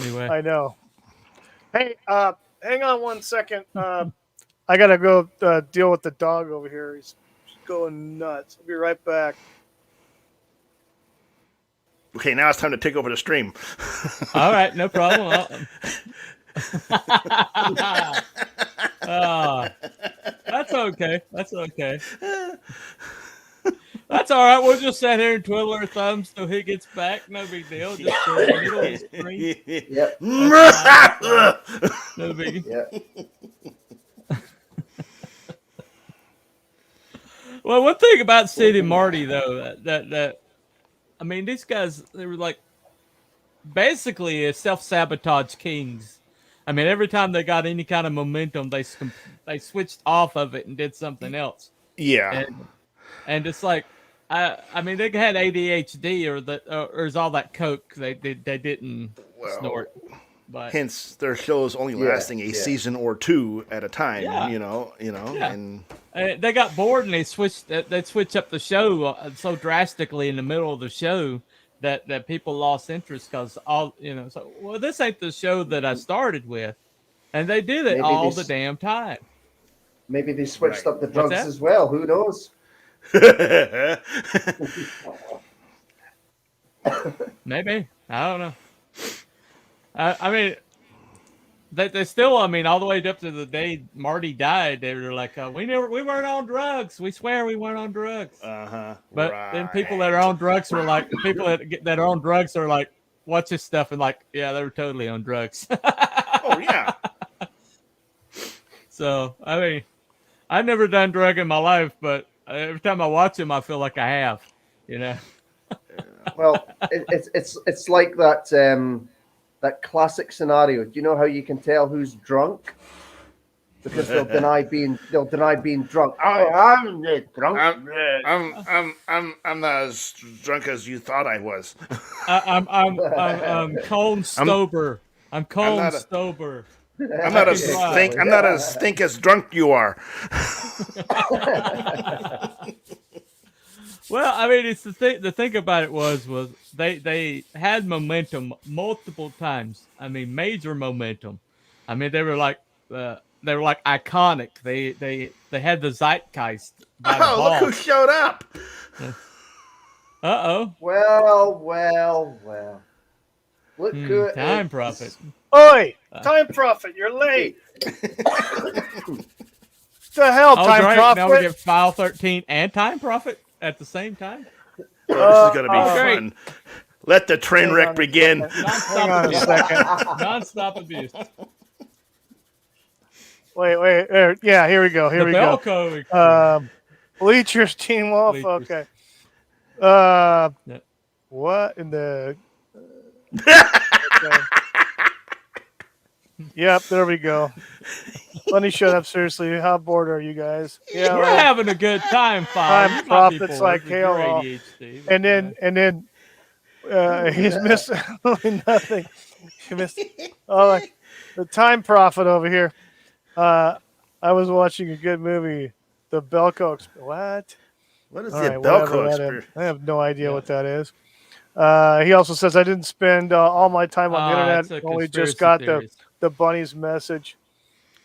Anyway. I know. Hey, hang on one second. I gotta go deal with the dog over here. He's going nuts. I'll be right back. Okay, now it's time to take over the stream. All right, no problem. That's okay. That's okay. That's all right. We'll just sit here and twiddle our thumbs till he gets back. No big deal. Just in the middle of the screen. Yep. No biggie. Yeah. Well, one thing about Sid and Marty, though, that I mean, these guys, they were like basically self-sabotage kings. I mean, every time they got any kind of momentum, they switched off of it and did something else. Yeah. And it's like, I mean, they had ADHD or is all that coke they didn't snort. But hence their shows only lasting a season or two at a time. Yeah. You know, and they got bored and they switched up the show so drastically in the middle of the show that people lost interest because so well, this ain't the show that I started with, and they did it all the damn time. Maybe they switched up the drugs as well. Who knows? Maybe, I don't know. I mean, they still. I mean, all the way up to the day Marty died, they were like, we weren't on drugs. We swear we weren't on drugs. But then people that are on drugs were like, people that are on drugs are like, watch this stuff and like, yeah, they were totally on drugs. Oh yeah. So I mean, I've never done drug in my life, but every time I watch them, I feel like I have. You know. Well, it's like that. That classic scenario. Do you know how you can tell who's drunk? Because they'll deny being drunk. I'm drunk. I'm not as drunk as you thought I was. I'm Cone Stober. I'm Cone Stober. I'm not as stink as drunk you are. Well, I mean, it's the thing about it was they had momentum multiple times. I mean, major momentum. I mean, they were like iconic. They had the zeitgeist. Look who showed up! Uh-oh. Well. Look who Time Prophet. Oi, Time Prophet, you're late. The hell, Time Prophet? Now we get File 13 and Time Prophet at the same time. Oh, this is going to be fun. Let the train wreck begin. Hang on a second. Non-stop abuse. Wait. Yeah, here we go. Here we go. Code. Bleachers Team Wolf. Okay. What in the? Okay. Yep, there we go. Let me shut up. Seriously, how bored are you guys? Yeah, we're having a good time. Time Prophet's like hell. And then he's missed nothing. He missed the Time Prophet over here. I was watching a good movie, the Belko. What? What is the Belko experience? I have no idea what that is. He also says I didn't spend all my time on the internet. Only just got the bunny's message.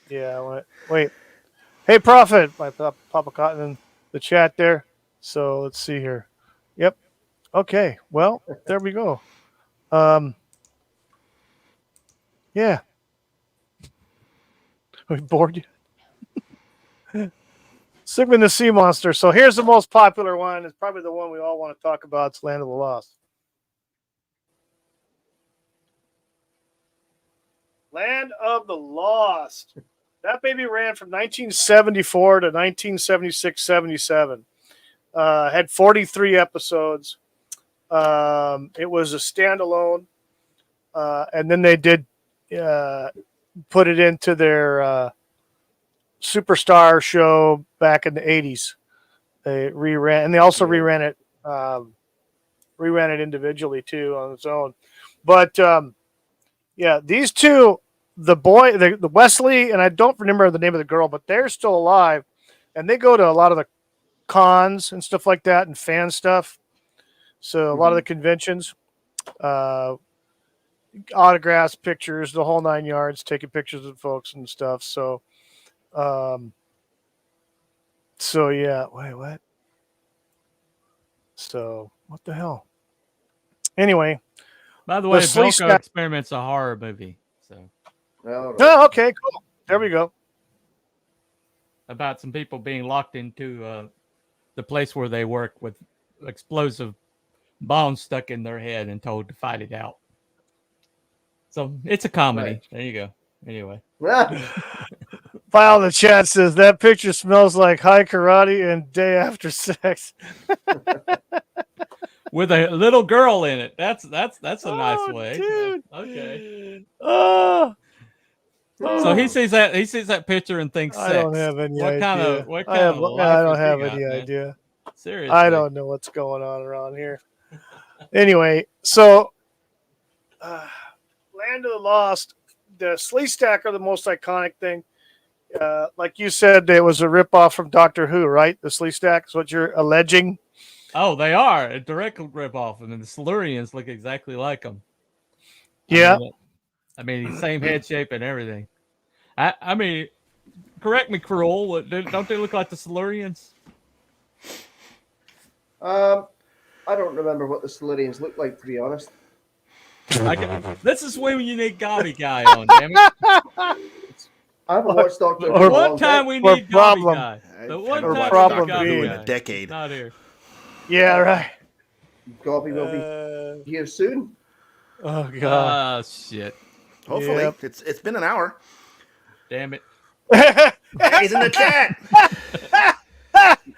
Yeah. Wait. Hey, Prophet, my Papa Cotton in the chat there. So let's see here. Yep. Okay. Well, there we go. Yeah. We bored you. Sigmund the Sea Monster. So here's the most popular one. It's probably the one we all want to talk about. It's Land of the Lost. Land of the Lost. That baby ran from 1974 to 1976-77. Had 43 episodes. It was a standalone. And then they did put it into their Superstar show back in the 80s. They reran, and they also reran it individually too on its own. But yeah, these two, the boy, the Wesley, and I don't remember the name of the girl, but they're still alive, and they go to a lot of the cons and stuff like that and fan stuff. So a lot of the conventions. autographs, pictures, the whole 9 yards, taking pictures with folks and stuff. So yeah, wait, what? So what the hell? Anyway, by the way, Sleep Velcro Stack- Experiment's a horror movie. So oh, okay, cool. There we go. About some people being locked into the place where they work with explosive bombs stuck in their head and told to fight it out. So it's a comedy. Right. There you go. Anyway. File in the chat says that picture smells like high karate and day after sex. With a little girl in it. That's a nice way. Dude. Okay. Oh. So he sees that picture and thinks sex. I don't have any idea. I don't have any idea. Seriously. I don't know what's going on around here. Anyway, so Land of the Lost, the Slee Stack are the most iconic thing. Like you said, it was a ripoff from Doctor Who, right? The Slee Stack is what you're alleging. Oh, they are a direct ripoff, and the Silurians look exactly like them. Yeah. I mean, same head shape and everything. I mean, correct me, Cruel. Don't they look like the Silurians? I don't remember what the Silurians look like, to be honest. This is when you need Gobby Guy on, damn it. I haven't watched Doctor Who. The one time we need Gobby Guy. The one time problem Gobby being in a decade. Not here. Yeah, right. Gobby will be here soon. Oh god. Oh shit. Hopefully, Yep. it's been an hour. Damn it. He's in the chat.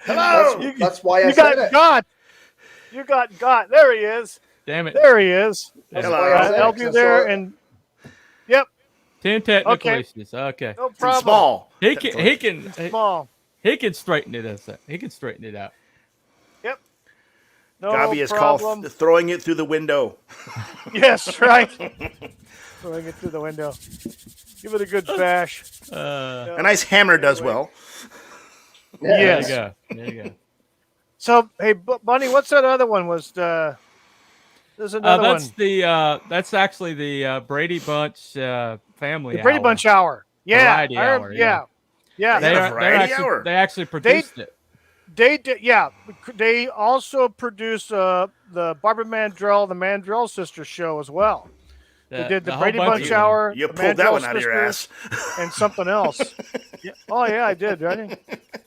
Hello. That's why I You said got it. got. You got. There he is. Damn it. There he is. That's Hello. why I I'll said it, help 'cause you I there, saw it. and yep, 10 technical Okay. issues. Okay. no It's problem. small. He can Small. he can straighten it out. He can straighten it out. Yep. No Gobby is problem. called throwing it through the window. Yes, right. Throwing it through the window. Give it a good bash. A nice hammer does well. Yeah. Yes. There you go. So, hey, Bunny, what's that other one? There's another one. That's actually the Brady Bunch family. The Brady Hour. Bunch Hour. Yeah. Variety Hour, Yeah. They had a variety hour. They actually produced it. They did, yeah. They also produced the Barbara Mandrell, the Mandrell Sisters show as well. They did the whole Brady bunch Bunch of them. Hour, You the pulled that Mandrell one out of your ass. Sisters, and something else. Yeah. Oh yeah, I did. Right?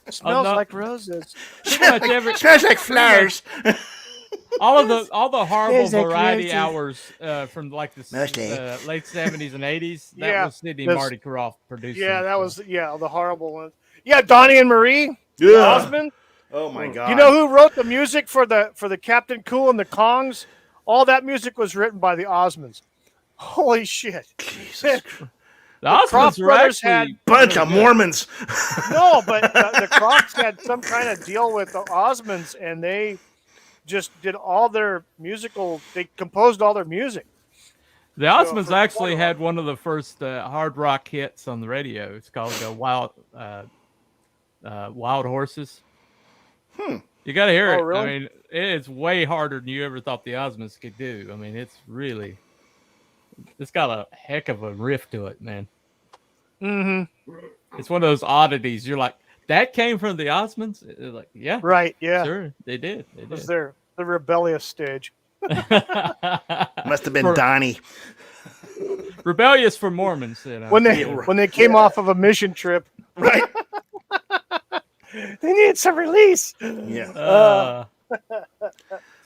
Smells no. like roses. Pretty much every Smells like flowers. all the horrible There's like variety roses. hours from like the Mustache. late 70s and 80s. That Yeah, was Sid and that's- Marty Krofft producing. Yeah, that was the horrible one. Yeah, Donnie and Marie Yeah. Osmond. Oh my god. You know who wrote the music for the Captain Cool and the Kongs? All that music was written by the Osmonds. Holy shit! Jesus. the Osmonds Krofft were brothers actually Bunch of Mormons. No, but the Crofts had some kind of deal with the Osmonds, and they just did all their musical. They composed all their music. The Osmonds for actually quite a had one of the first hard rock hits on the radio. It's called Wild Horses. You got to hear it. really? I mean, it's way harder than you ever thought the Osmonds could do. I mean, it's got a heck of a riff to it, man. Mm-hmm. It's one of those oddities. You're like, that came from the Osmonds? They're like, yeah, Right? Yeah. sure, they did. It was the rebellious stage. Must have been Donnie. Rebellious for Mormons, you know. When they came off of a mission trip, Right? they needed some release. Yeah. What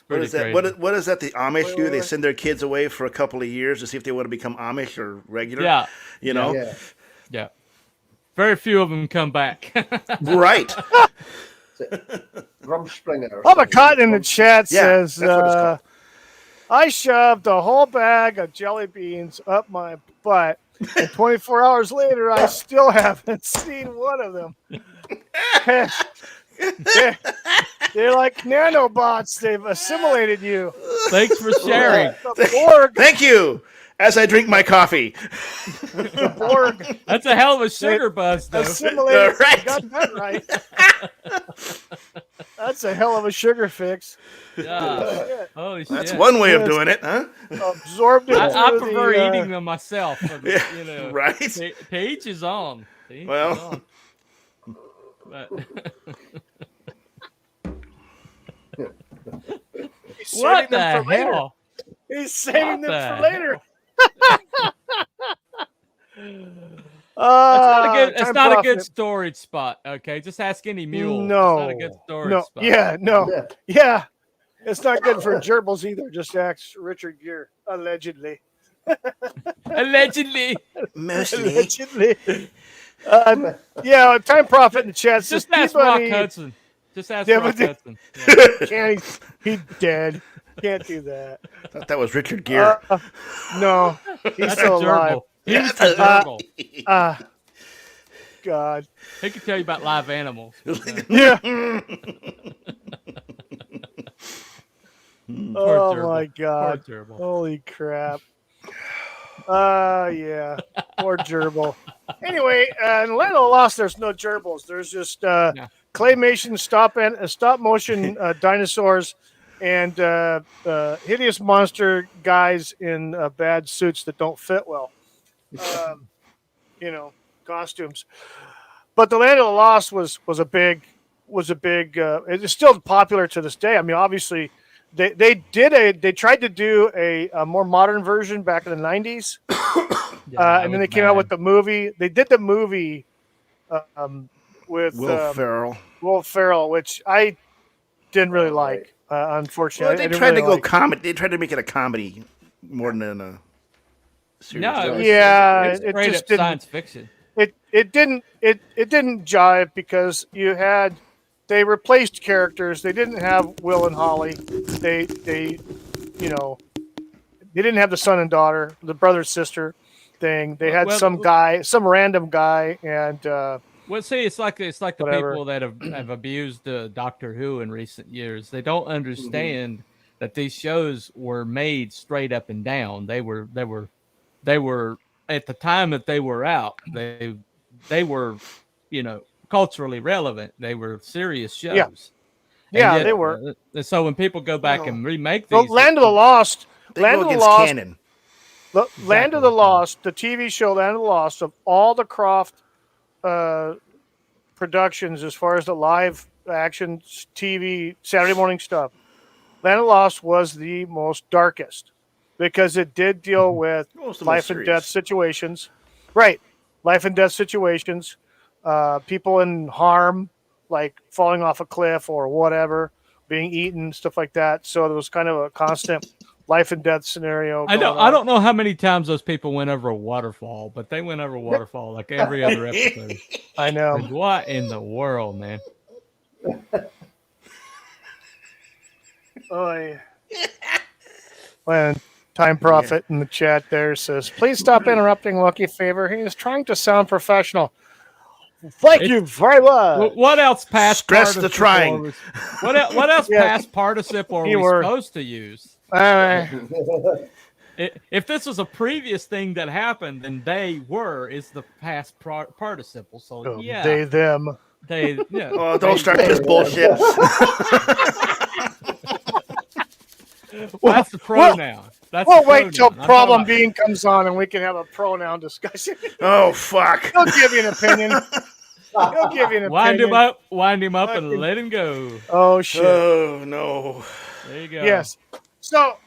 pretty is that? crazy. What is that the Amish do? They send their kids away for a couple of years to see if they want to become Amish or regular. Yeah, You know? Yeah. yeah. Very few of them come back. Right. Rumspringer. or Bubba something. Cotton in the chat Yeah, says, that's what it's called. I shoved a whole bag of jelly beans up my butt, and 24 hours later, I still haven't seen one of them. They're like nanobots. They've assimilated you. Thanks for sharing. The Borg. Thank you. As I drink my coffee. The Borg That's a hell of a sugar buzz, though. assimilated. Right. You got that right. That's a hell of a sugar fix. Holy shit. That's one way of doing it, huh? Absorbed it. I prefer eating them myself. Right? To each his own. Well. But what the hell? He's saving them for later. It's not a good storage spot. Okay, just ask any mule. No, it's not a good storage spot. Yeah. It's not good for gerbils either. Just ask Richard Gere, allegedly. Allegedly. Allegedly. Time Prophet in the chat says, just ask Rock Hudson. Just ask Rock Hudson. Can't he's dead. Can't do that. I thought that was Richard Gere. No, he's still alive. He's a gerbil. God. He can tell you about live animals. Yeah. Oh my God. Holy crap. Yeah. Poor gerbil. Anyway, in Land of the Lost, there's no gerbils. There's just claymation stop motion dinosaurs and hideous monster guys in bad suits that don't fit well. Costumes. But the Land of the Lost was a big. It's still popular to this day. I mean, obviously, they tried to do a more modern version back in the 90s, and then they came out with the movie. They did the movie with Will Ferrell. Will Ferrell, which I didn't really like. Unfortunately, they tried to go comedy. They tried to make it a comedy more than a serious. No, it just didn't. Science fiction. It didn't jive because they replaced characters. They didn't have Will and Holly. They didn't have the son and daughter, the brother sister thing. They had some random guy, and it's like the people that have abused Doctor Who in recent years. They don't understand that these shows were made straight up and down. They were at the time that they were out. They were, culturally relevant. They were serious shows. Yeah, they were. So when people go back and remake these, Land of the Lost, Land of the Lost, canon. Land of the Lost, the TV show Land of the Lost, of all the Krofft productions, as far as the live action TV Saturday morning stuff, Land of the Lost was the most darkest because it did deal with life and death situations. Right. Life and death situations, people in harm, like falling off a cliff or whatever, being eaten, stuff like that. So there was kind of a constant life and death scenario. I don't know how many times those people went over a waterfall, but they went over a waterfall like every other episode. I know. Like, what in the world, man? When Time Prophet in the chat there says, please stop interrupting Lucky Favor. He is trying to sound professional. Thank you very much. What else past stress the trying? What else past participle are we supposed to use? If this was a previous thing that happened, then they were is the past participle. So they them. They Oh, don't start this bullshit. That's the pronoun. We'll wait till Problem Bean comes on and we can have a pronoun discussion. Oh, fuck. He'll give you an opinion. Wind him up and let him go. Oh, shit. Oh, no. There you go. Yes. So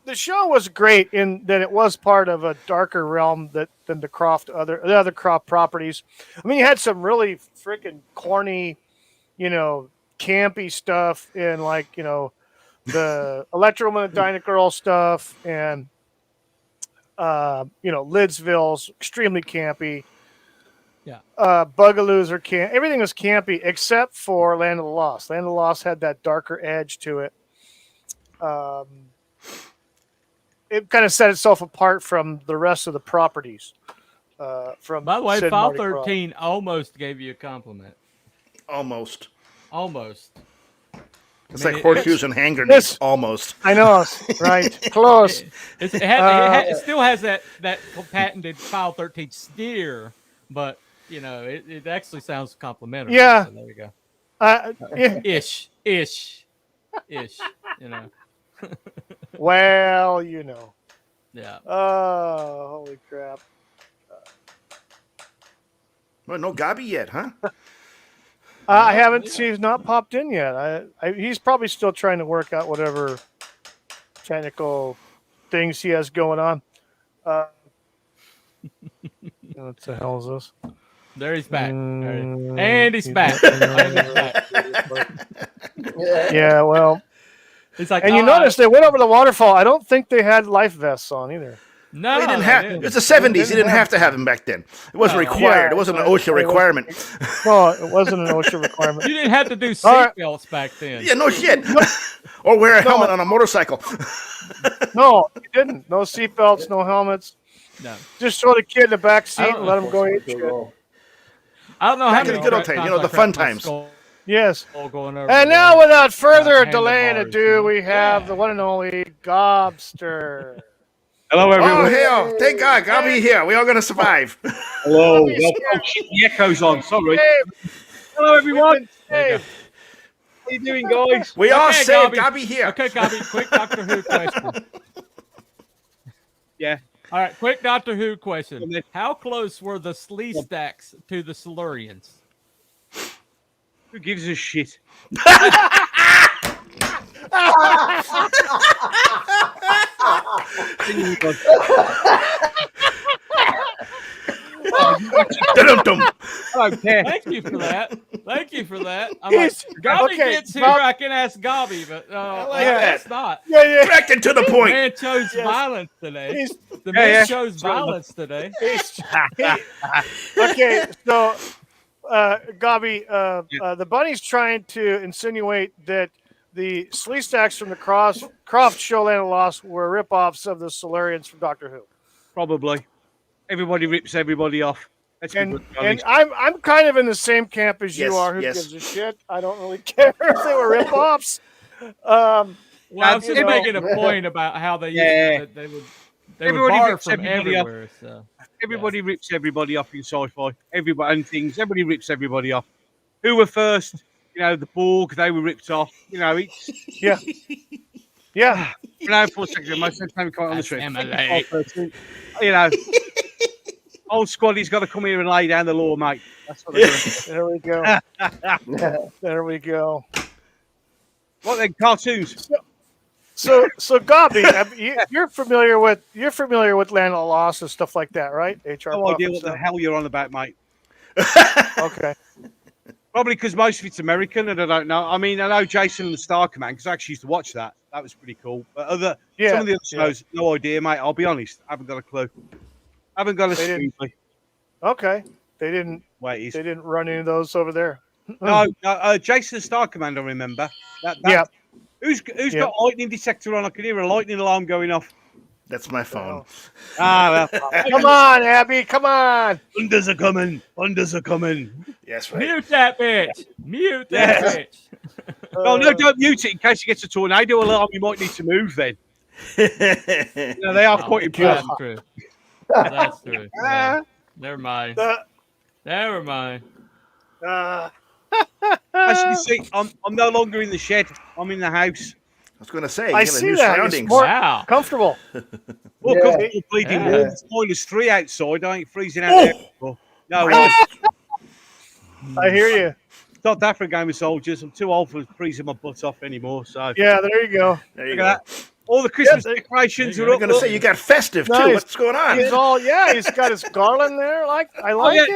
the show was great in that it was part of a darker realm than the other Krofft properties. I mean, you had some really freaking corny, campy stuff in the Electromagnetic Girl stuff and Lidsville's extremely campy. Yeah. Bugaloos are everything was campy except for Land of the Lost. Land of the Lost had that darker edge to it. It kind of set itself apart from the rest of the properties. By the way, Sid File 13 almost gave you a compliment. Almost. It's like horseshoes and hand grenades. Almost. I know. Right. Close. It still has that patented File 13 sneer, but it actually sounds complimentary. Yeah. So there you go. Ish. Well, Yeah. Oh, holy crap! Well, no Gabi yet, huh? I haven't. He's not popped in yet. He's probably still trying to work out whatever technical things he has going on. What the hell is this? There he's back. And he's back. Yeah, well. It's like, and you notice they went over the waterfall. I don't think they had life vests on either. No, well, he didn't have. It's the 70s. He didn't have to have them back then. It wasn't required. Yeah, it wasn't an OSHA requirement. No, it wasn't an OSHA requirement. You didn't have to do seatbelts back then. Yeah, no shit. Or wear a helmet on a motorcycle. No, he didn't. No seatbelts, no helmets. No. Just throw the kid in the back seat and let him go eat shit. I don't know how many many good old times. The fun times. Yes. And now, without further delay and ado, we have the one and only Gobster. Hello, everyone. Oh, hell. Thank God. Gabi here. We're all going to survive. Hello. The echo's on. Sorry. Hello, everyone. Hey. How you doing, guys? We all saved. Gabi here. Okay, Gabi, quick Doctor Who question. Yeah. All right, quick Doctor Who question. How close were the Slee Stacks to the Silurians? Who gives a shit? I don't care. Thank you for that. I'm like, Gabi gets here, I can ask Gabi, but that's not. Yeah. Direct to the point. The man chose violence today. The man chose violence today. Okay, so Gabi, the bunny's trying to insinuate that the Slee Stacks from the Krofft show Land of Lost were ripoffs of the Silurians from Doctor Who. Probably. Everybody rips everybody off. And I'm kind of in the same camp as you are. Who gives a shit? I don't really care if they were ripoffs. Well, I'm just making a point about how they would borrow from everywhere. So. Everybody rips everybody off in sci-fi. Everybody rips everybody off. Who were first? The Borg, they were ripped off. It's yeah. For a second, most of the time on the street. Old squaddy's got to come here and lay down the law, mate. That's what they're doing. There we go. There we go. What then? Cartoons. So Gabi, you're familiar with Land of the Lost and stuff like that, right? No idea what the hell you're on about, mate. Okay. Probably because most of it's American, and I don't know. I mean, I know Jason and the Star Command because I actually used to watch that. That was pretty cool. But some of the other shows, no idea, mate. I'll be honest, I haven't got a clue. I haven't got a screenplay. Okay, they didn't run into those over there. No, Jason and Star Command, I remember. Who's got lightning detector on? I can hear a lightning alarm going off. That's my phone. Come on, Abby. Come on. Thunders are coming. Yes, right. Mute that bitch. Bitch. No, don't mute it in case you get a tornado alarm. You might need to move then. They are quite important. That's true. That's true. Yeah. Never mind. As you can see, I'm no longer in the shed. I'm in the house. I was going to say, I see that. It's more comfortable. Comfortable bleeding warm. It's -3 outside. I ain't freezing out there. No, I hear you. Not that for a game of soldiers. I'm too old for freezing my butt off anymore. So yeah, there you go. There you go. All the Christmas decorations are up. I'm going to say you got festive too. Nice. What's going on? He's got his garland there. I like it. I like it.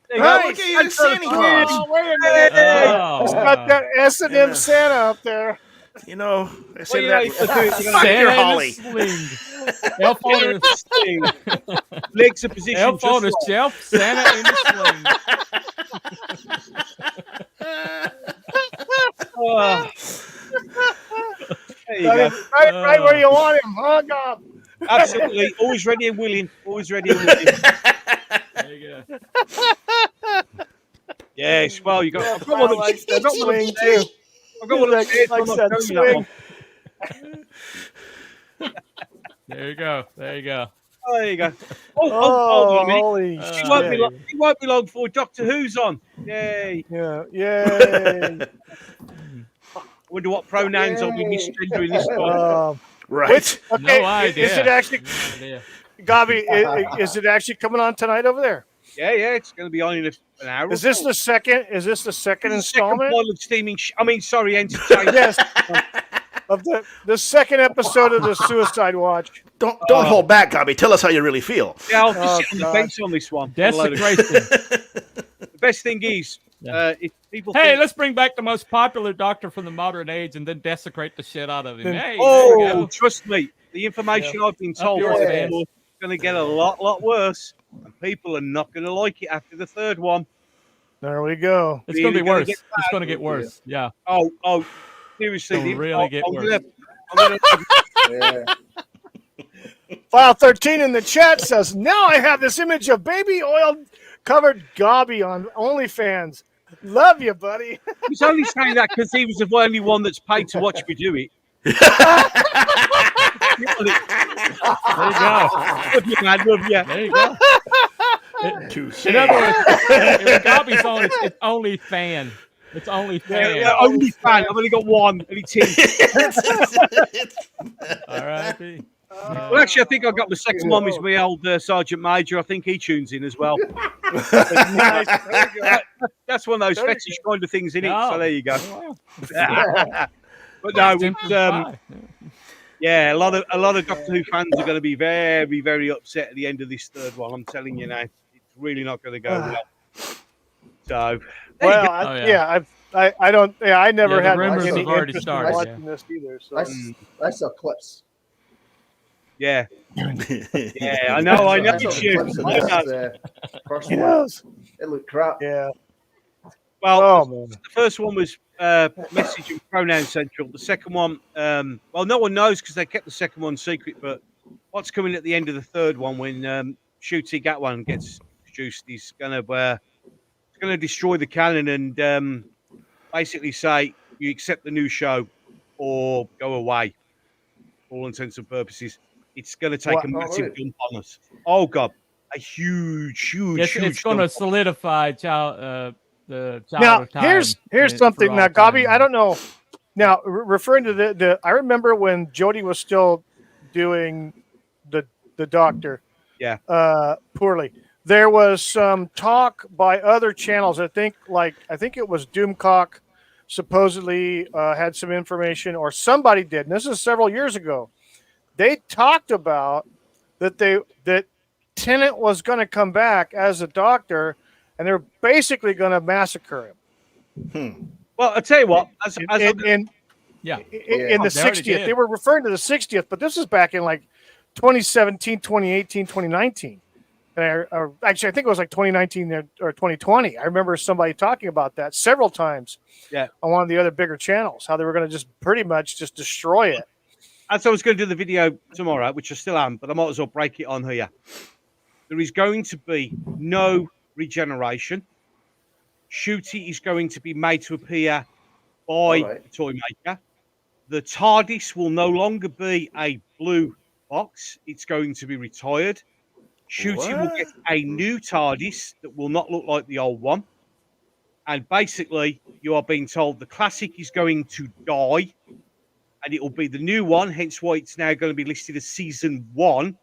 Look at you, Santa Claus. Oh, wait a minute. He's got that S&M Santa up there. I say that. Santa Holly. Elf on a sling. Legs a position. Elf on a shelf. Santa in a sling. There you go. Right where you want him, huh, God? Absolutely. Always ready and willing. There you go. Yes, well, you got. I've got one of that swing too. I've got one of that swing. There you go. Oh, there you go. Hold on a minute. Holy It won't be long before Doctor Who's on. Yay. Yeah, yay. I wonder what pronouns I'll be misgendering this time. Right. Okay, No idea. Is it actually, No idea. Gabi, is it actually coming on tonight over there? Yeah, it's going to be on in an hour. Is this the second? Is this the second installment? Second pile of steaming. Entertainment. Yes. Of the second episode of the Suicide Watch. Don't hold back, Gabi. Tell us how you really feel. Yeah, I'll just sit on the fence on this one. Desecration. The best thing is, if people let's bring back the most popular doctor from the modern age and then desecrate the shit out of him. Hey, trust me, the information I've been told is going to get a lot worse, and people are not going to like it after the third one. There we go. It's going to be worse. It's going to get worse. Yeah. Oh. Seriously, it'll really get worse. File 13 in the chat says, now I have this image of baby oil covered Gabi on OnlyFans. Love you, buddy. He's only saying that because he was the only one that's paid to watch me do it. There you go. Love you, man. Love you. There you go. In other words, Gabi's on, it's only fan. It's only fan. Yeah, only fan. I've only got one, and it's him. R.I.P. Well, actually, I think I got the second one with my old Sergeant Major. I think he tunes in as well. That's one of those fetish kind of things, in it. So there you go. But no, it's, yeah, a lot of Doctor Who fans are going to be very, very upset at the end of this third one. I'm telling you now, it's really not going to go well. So. Well, I don't. Yeah, I never had rumors any have already interest started, in watching this either. So. I saw clips. Yeah, I know. It's you. Yes. It looked crap. Yeah. Well, the first one was message and pronoun central. The second one, well, no one knows because they kept the second one secret. But what's coming at the end of the third one when Shooty Gatwan gets introduced? He's going to destroy the canon and basically say you accept the new show or go away. For all intents and purposes, it's going to take a massive dump on us. Oh God, a huge. It's going to solidify the child now, of time. Here's something. Now, Gabi, I don't know. Now, referring to the I remember when Jodie was still doing the Doctor. Yeah. Poorly. There was some talk by other channels. I think it was Doomcock supposedly had some information, or somebody did. And this is several years ago. They talked about that Tennant was going to come back as a Doctor, and they're basically going to massacre him. Well, I'll tell you what. In the 60th, they were referring to the 60th, but this is back in like 2017, 2018, 2019. Actually, I think it was like 2019 or 2020. I remember somebody talking about that several times. Yeah, on one of the other bigger channels, how they were going to just pretty much just destroy it. And so I was going to do the video tomorrow, which I still am, but I might as well break it on here. There is going to be no regeneration. Shooty is going to be made to appear by the toy maker. The TARDIS will no longer be a blue box. It's going to be retired. Shooty will get a new TARDIS that will not look like the old one. And basically, you are being told the classic is going to die, and it will be the new one, hence why it's now going to be listed as Season 1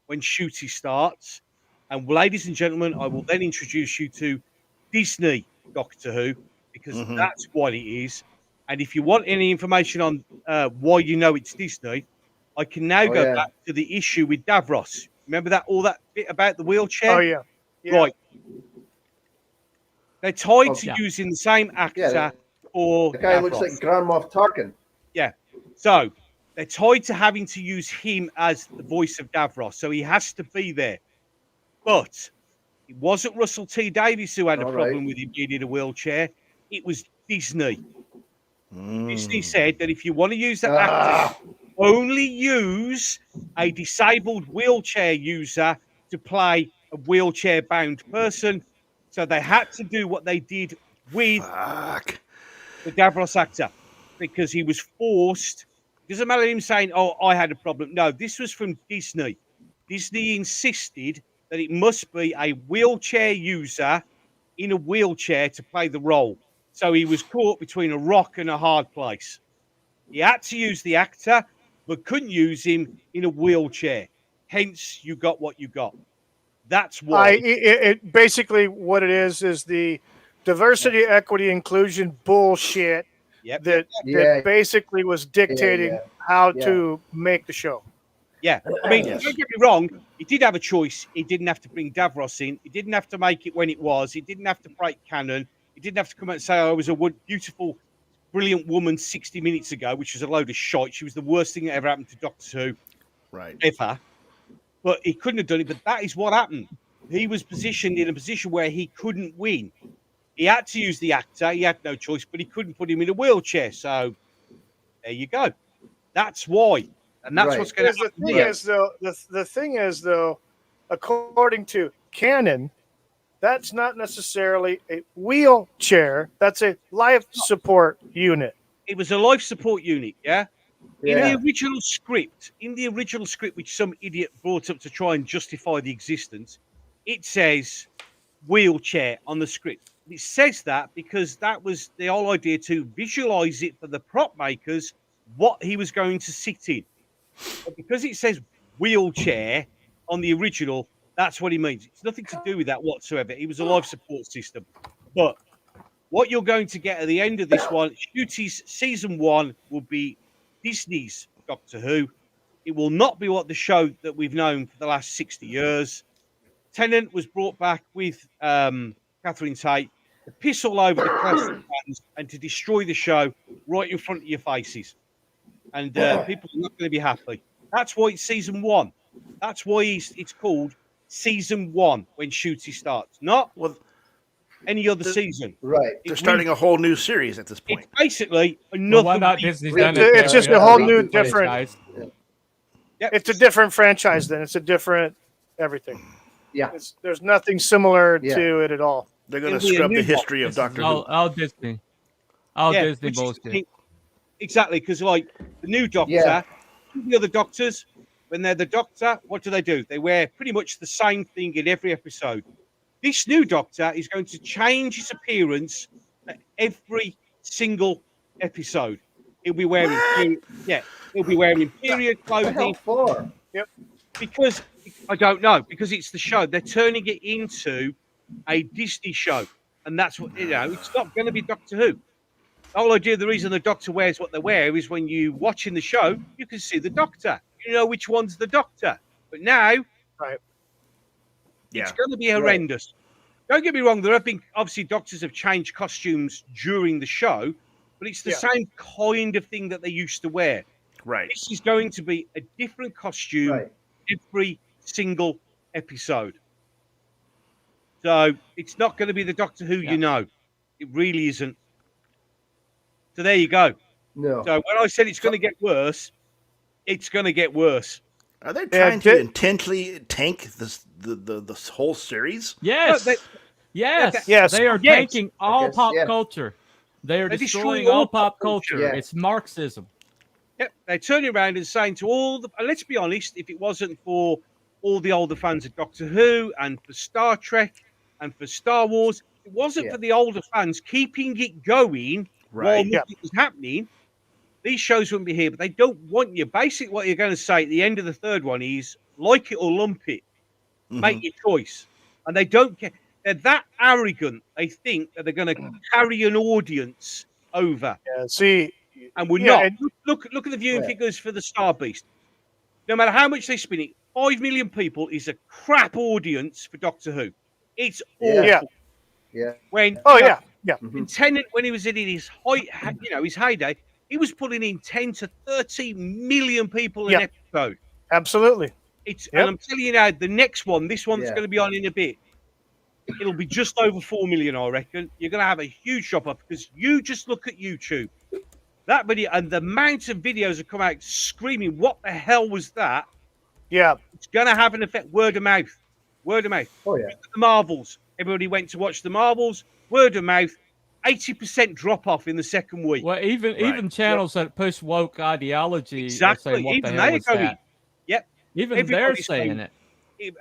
when Shooty starts. And ladies and gentlemen, I will then introduce you to Disney Doctor Who, because that's what it is. And if you want any information on why you know it's Disney, I can now go back to the issue with Davros. Remember all that bit about the wheelchair? Oh, yeah. Right. They're tied to using the same actor for the guy Davros. looks like Grand Moff Tarkin. Yeah. So they're tied to having to use him as the voice of Davros. So he has to be there. But it wasn't Russell T. Davies who had a problem with him being in a wheelchair. It was Disney. Disney said that if you want to use that actor, only use a disabled wheelchair user to play a wheelchair-bound person. So they had to do what they did with the Davros actor, because he was forced. It doesn't matter him saying, "Oh, I had a problem." No, this was from Disney. Disney insisted that it must be a wheelchair user in a wheelchair to play the role. So he was caught between a rock and a hard place. He had to use the actor, but couldn't use him in a wheelchair. Hence, you got what you got. That's why. It basically what it is the diversity, equity, inclusion bullshit that basically was dictating how to make the show. Yeah, I mean, don't get me wrong. He did have a choice. He didn't have to bring Davros in. He didn't have to make it when it was. He didn't have to break canon. He didn't have to come out and say, "I was a beautiful, brilliant woman 60 minutes ago," which was a load of shite. She was the worst thing that ever happened to Doctor Who, ever. But he couldn't have done it. But that is what happened. He was positioned in a position where he couldn't win. He had to use the actor. He had no choice, but he couldn't put him in a wheelchair. So there you go. That's why. And that's what's going to happen. The thing is, though, according to canon, that's not necessarily a wheelchair. That's a life support unit. It was a life support unit, yeah? In the original script, which some idiot brought up to try and justify the existence, it says wheelchair on the script. It says that because that was the whole idea to visualize it for the prop makers what he was going to sit in. But because it says wheelchair on the original, that's what he means. It's nothing to do with that whatsoever. It was a life support system. But what you're going to get at the end of this one, Shooty's season 1 will be Disney's Doctor Who. It will not be what the show that we've known for the last 60 years. Tennant was brought back with Catherine Tate to piss all over the classic fans and to destroy the show right in front of your faces. And people are not going to be happy. That's why it's season 1. That's why it's called season 1 when Shooty starts, not any other season. Right. They're starting a whole new series at this point. It's basically another. It's just a whole new different. Yep. It's a different franchise. Then it's a different everything. Yeah. There's nothing similar to it at all. They're going to scrub the history of Doctor Who. All Disney. All Disney bullshit. Exactly, because like the new Doctor, the other Doctors, when they're the Doctor, what do? They wear pretty much the same thing in every episode. This new Doctor is going to change his appearance at every single episode. He'll be wearing period clothing. Yep. Because I don't know, because it's the show. They're turning it into a Disney show, and that's what it's not going to be Doctor Who. The whole idea, the reason the Doctor wears what they wear is when you watching the show, you can see the Doctor. You know which one's the Doctor. But now, it's going to be horrendous. Don't get me wrong. There have been, obviously, Doctors have changed costumes during the show, but it's the same kind of thing that they used to wear. Right. This is going to be a different costume every single episode. So it's not going to be the Doctor Who you know. It really isn't. So there you go. No. So when I said it's going to get worse, it's going to get worse. Are they trying to intently tank this whole series? Yes. Yes. They are tanking all pop culture. They are destroying all pop culture. Yeah. It's Marxism. Yep. They're turning around and saying to all the... Let's be honest, if it wasn't for all the older fans of Doctor Who and for Star Trek and for Star Wars, it wasn't for the older fans keeping it going while nothing was happening, these shows wouldn't be here. But they don't want you. Basically, what you're going to say at the end of the third one is, like it or lump it. Make your choice. And they don't care. They're that arrogant, they think that they're going to carry an audience over. Yeah, see... And we're not. Look at the viewing figures for the Star Beast. No matter how much they spin it, 5 million people is a crap audience for Doctor Who. It's awful. Yeah. When when Tennant, when he was in his his heyday, he was pulling in 10 to 30 million people an episode. Absolutely. And I'm telling you now, the next one, this one that's going to be on in a bit, it'll be just over 4 million, I reckon. You're going to have a huge drop off because you just look at YouTube. That video and the amount of videos that come out screaming, "What the hell was that?" Yeah, it's gonna have an effect. Word of mouth. Oh yeah. The Marvels. Everybody went to watch the Marvels. Word of mouth. 80% drop off in the second week. Well, even channels that push woke ideology. Exactly. Are saying, what even the hell they're was going. that? Yep. Even they're saying it.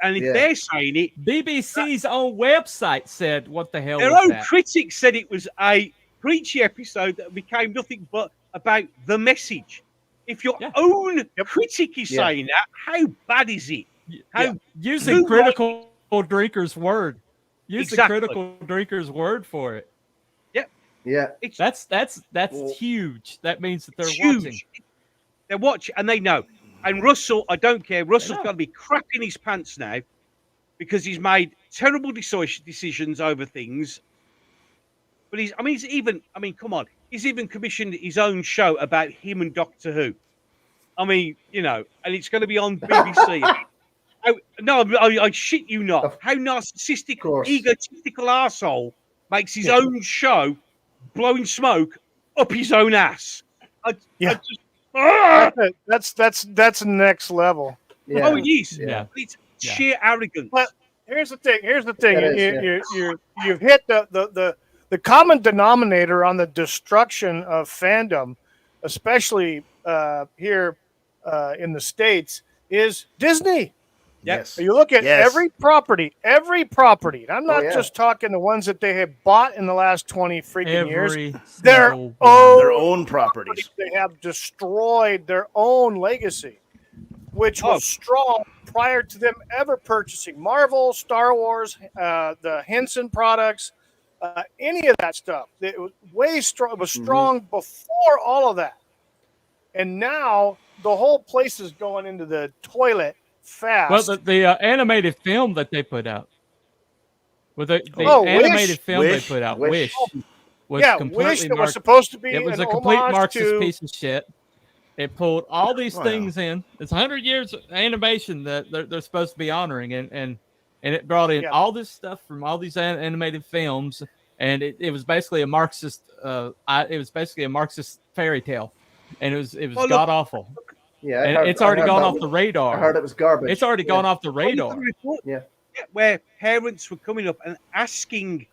And if they're saying it, BBC's own website said, "What the hell?" Their was own that? critics said it was a preachy episode that became nothing but about the message. If your own critic is saying that, how bad is it? Using critical drinkers' word. Using critical drinkers' word for it. Yep. Yeah. That's huge. That means that they're watching. They're watching and they know. And Russell, I don't care. Russell's got to be crapping his pants now because he's made terrible decisions over things. But come on. He's even commissioned his own show about him and Doctor Who. I mean, and it's going to be on BBC. I shit you not. How narcissistic, egotistical arsehole makes his own show blowing smoke up his own ass. That's next level. Yeah. Oh, yes. Yeah. It's sheer arrogance. But here's the thing. You've hit the common denominator on the destruction of fandom, especially here in the States, is Disney. Yes. You look at every property. I'm not just talking the ones that they have bought in the last 20 freaking years. Their own properties. They have destroyed their own legacy, which was strong prior to them ever purchasing Marvel, Star Wars, the Henson products, any of that stuff. It was way strong. It was strong before all of that, and now the whole place is going into the toilet fast. Well, the animated film that they put out, the animated film they put out, Wish, was completely Wish that was supposed to be. It was a complete Marxist piece of shit. It pulled all these things in. It's 100 years of animation that they're supposed to be honoring, and it brought in all this stuff from all these animated films, and it was basically a Marxist. It was basically a Marxist fairy tale, and it was god awful. Yeah, it's already gone off the radar. I heard it was garbage. It's already gone off the radar. Yeah, where parents were coming up and asking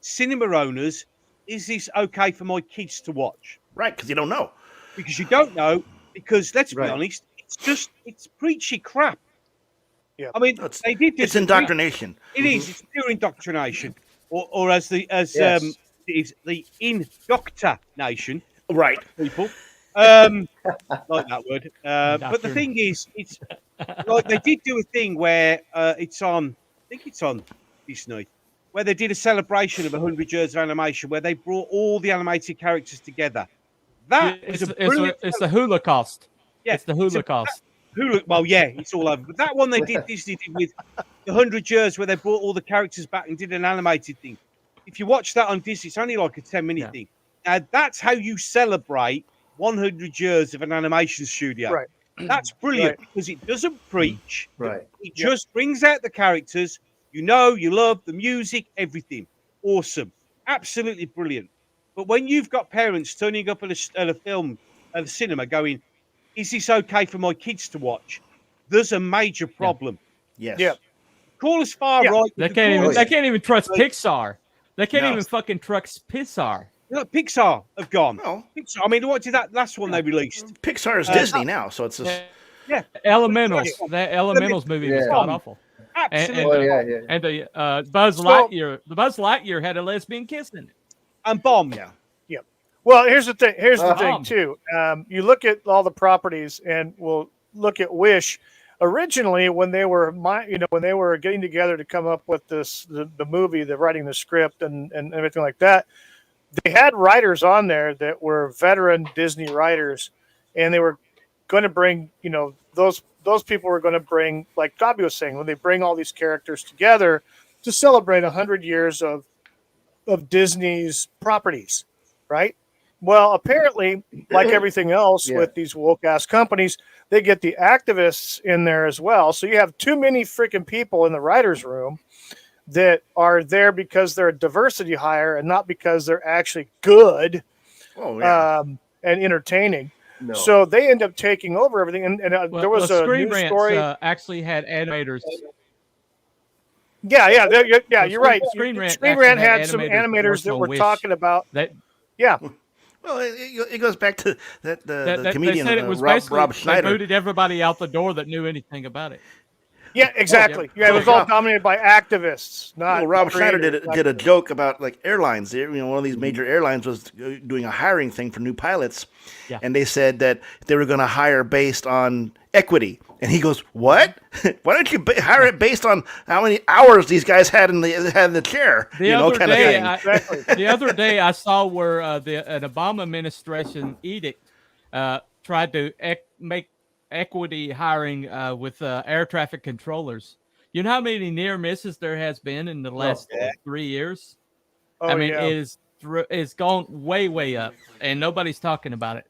cinema owners, "Is this okay for my kids to watch?" Right, because you don't know. Because you don't know. Because let's be honest, it's preachy crap. Yeah, I mean, they did this. It's indoctrination. It is. It's pure indoctrination, or as the indoctrination. Right, people. Like that word. But the thing is, it's like they did do a thing where it's on. I think it's on Disney, where they did a celebration of 100 years of animation, where they brought all the animated characters together. It's the Holocaust. Yeah, it's the Holocaust. Well, yeah, it's all over. But that one Disney did with the 100 years, where they brought all the characters back and did an animated thing. If you watch that on Disney, it's only like a 10-minute thing. Now that's how you celebrate 100 years of an animation studio. Right. That's brilliant because it doesn't preach. Right. It just brings out the characters. You love the music, everything. Awesome. Absolutely brilliant. But when you've got parents turning up at a film at the cinema going, "Is this okay for my kids to watch?" There's a major problem. Yes. Yeah. Call us far right. They can't even trust Pixar. They can't even fucking trust Pixar. Pixar have gone. Oh. Pixar. I mean, what did that last one they released? Pixar is Disney now, so it's just Elementals. That Elementals movie was god awful. Absolutely. And the Buzz Lightyear had a lesbian kiss in it. And Bomb. Yeah. Well, here's the thing. Thing too. You look at all the properties, and we'll look at Wish. Originally, when they were getting together to come up with the movie, writing the script and everything like that, they had writers on there that were veteran Disney writers, and they were going to bring, those people were going to bring, like Gabi was saying, when they bring all these characters together to celebrate 100 years of Disney's properties, right? Well, apparently, like everything else with these woke-ass companies, they get the activists in there as well. So you have too many freaking people in the writer's room that are there because they're a diversity hire and not because they're actually good and entertaining. No. So they end up taking over everything. And there was a Screen news Rant, story. Actually had animators. Yeah, you're right. Screen Rant had some animators that were talking about that. Yeah. Well, it goes back to the comedian they said it was Rob Schneider. They booted everybody out the door that knew anything about it. Yeah, exactly. Yeah, it was all dominated by activists. Not Rob Schneider did a joke about like airlines. One of these major airlines was doing a hiring thing for new pilots, and they said that they were going to hire based on equity. And he goes, "What? Why don't you hire it based on how many hours these guys had in the chair?" The other day, I saw where an Obama administration edict tried to make equity hiring with air traffic controllers. You know how many near misses there has been in the last 3 years? Oh, I mean, it's gone way up, and nobody's talking about it.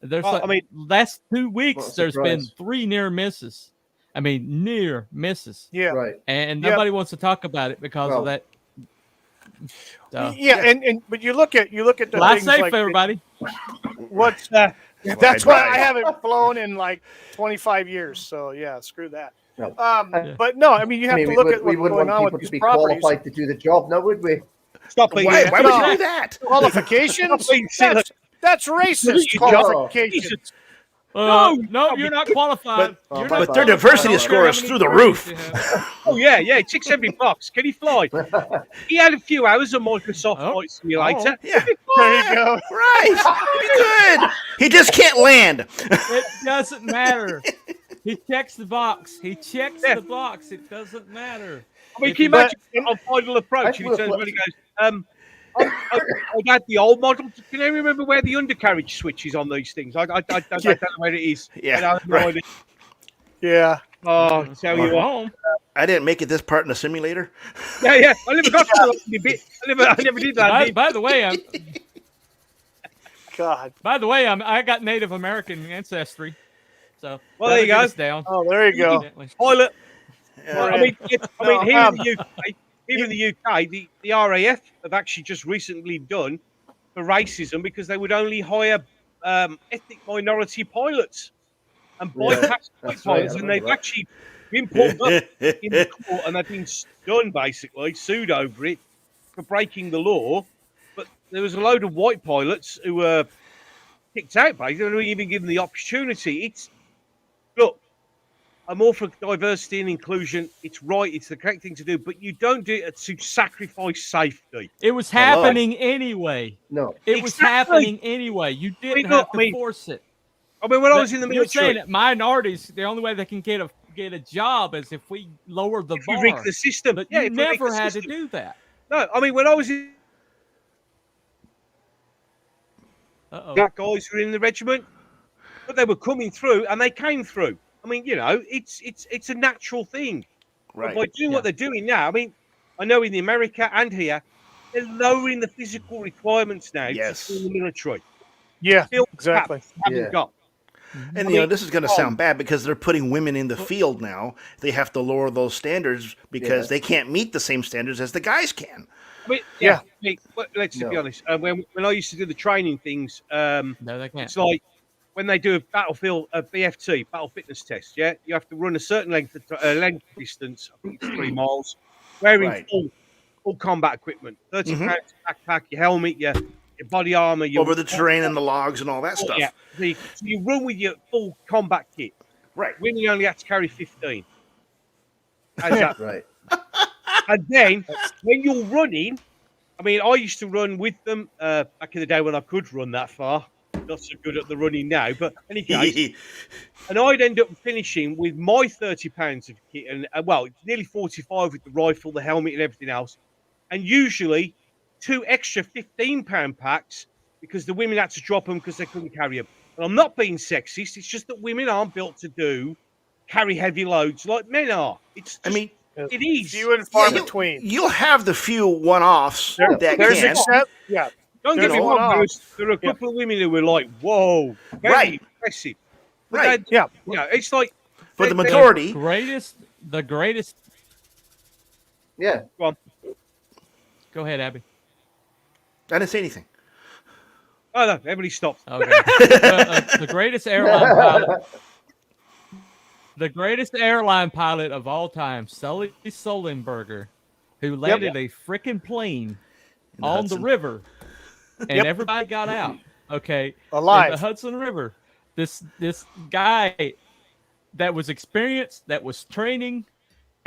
There's last 2 weeks, there's been 3 near misses. I mean, near misses. Yeah. Right. And nobody wants to talk about it because of that. So. Yeah, but you look at the Fly things safe, like everybody. What's that? That's why I haven't flown in like 25 years. So yeah, screw that. No. But no, I mean you have to look at what's going on with these properties. Qualified to do the job, now would we? Stop it! Why would you do that? Qualifications? That's racist qualifications. No, you're not qualified. But their diversity score is through the roof. Oh yeah, it ticks every box. Can he fly? He had a few hours of Microsoft Flight Simulator. Yeah, there you go. Right, good. He just can't land. It doesn't matter. He checks the box. It doesn't matter. I mean, can you imagine on Final Approach? And he turns around and goes, I had the old model. Can you remember where the undercarriage switch is on these things? I don't know where it is. Yeah. Yeah. Oh, tell you what. I didn't make it this part in the simulator. Yeah. I never got to that bit. I never did that. By the way, God. I got Native American ancestry. So there you go. Down. Oh, there you go. Toilet. I mean, here in the UK, the RAF have actually just recently done for racism because they would only hire ethnic minority pilots and bypass white pilots, and they've actually been pulled up in the court and they've been done basically sued over it for breaking the law. But there was a load of white pilots who were kicked out. Basically, they weren't even given the opportunity. Look. I'm all for diversity and inclusion. It's right. It's the correct thing to do. But you don't do it to sacrifice safety. It was happening anyway. No. It was happening anyway. You didn't have to force it. I mean, when I was in the military, you're saying that minorities, the only way they can get a job is if we lower the bar. We rig the system. But you never had to do that. No, I mean, when I was in... Black guys who were in the regiment, but they were coming through and they came through. I mean, it's a natural thing. Right. But by doing what they're doing now, I mean, I know in America and here, they're lowering the physical requirements now yes. in the military. Yeah, exactly. Haven't got. And this is going to sound bad because they're putting women in the field now. They have to lower those standards because they can't meet the same standards as the guys can. I mean, let's be honest. When I used to do the training things, no, they can't. It's like when they do a battlefield, a BFT, battle fitness test. Yeah, you have to run a certain length distance. I think it's 3 miles, wearing full combat equipment, 30 pounds backpack, your helmet, your body armor, over the terrain and the logs and all that stuff. Yeah, so you run with your full combat kit. Right. Women only have to carry 15. How's that? Right. And then when you're running, I mean, I used to run with them back in the day when I could run that far. Not so good at the running now, but any case, and I'd end up finishing with my 30 pounds of kit, and nearly 45 with the rifle, the helmet, and everything else, and usually 2 extra 15-pound packs because the women had to drop them because they couldn't carry them. And I'm not being sexist; it's just that women aren't built to carry heavy loads like men are. It is few and far between. You'll have the few one-offs that can. Don't get me wrong. There are a couple of women who were like, "Whoa, very impressive." But it's like for the majority, the greatest. Yeah. Go on. Go ahead, Abby. I didn't say anything. Oh no, everybody stopped. Okay. The greatest airline pilot. The greatest airline pilot of all time, Sully Sullenberger, who landed a freaking plane on the river. And everybody got out, alive in the Hudson River. This guy that was experienced, that was training,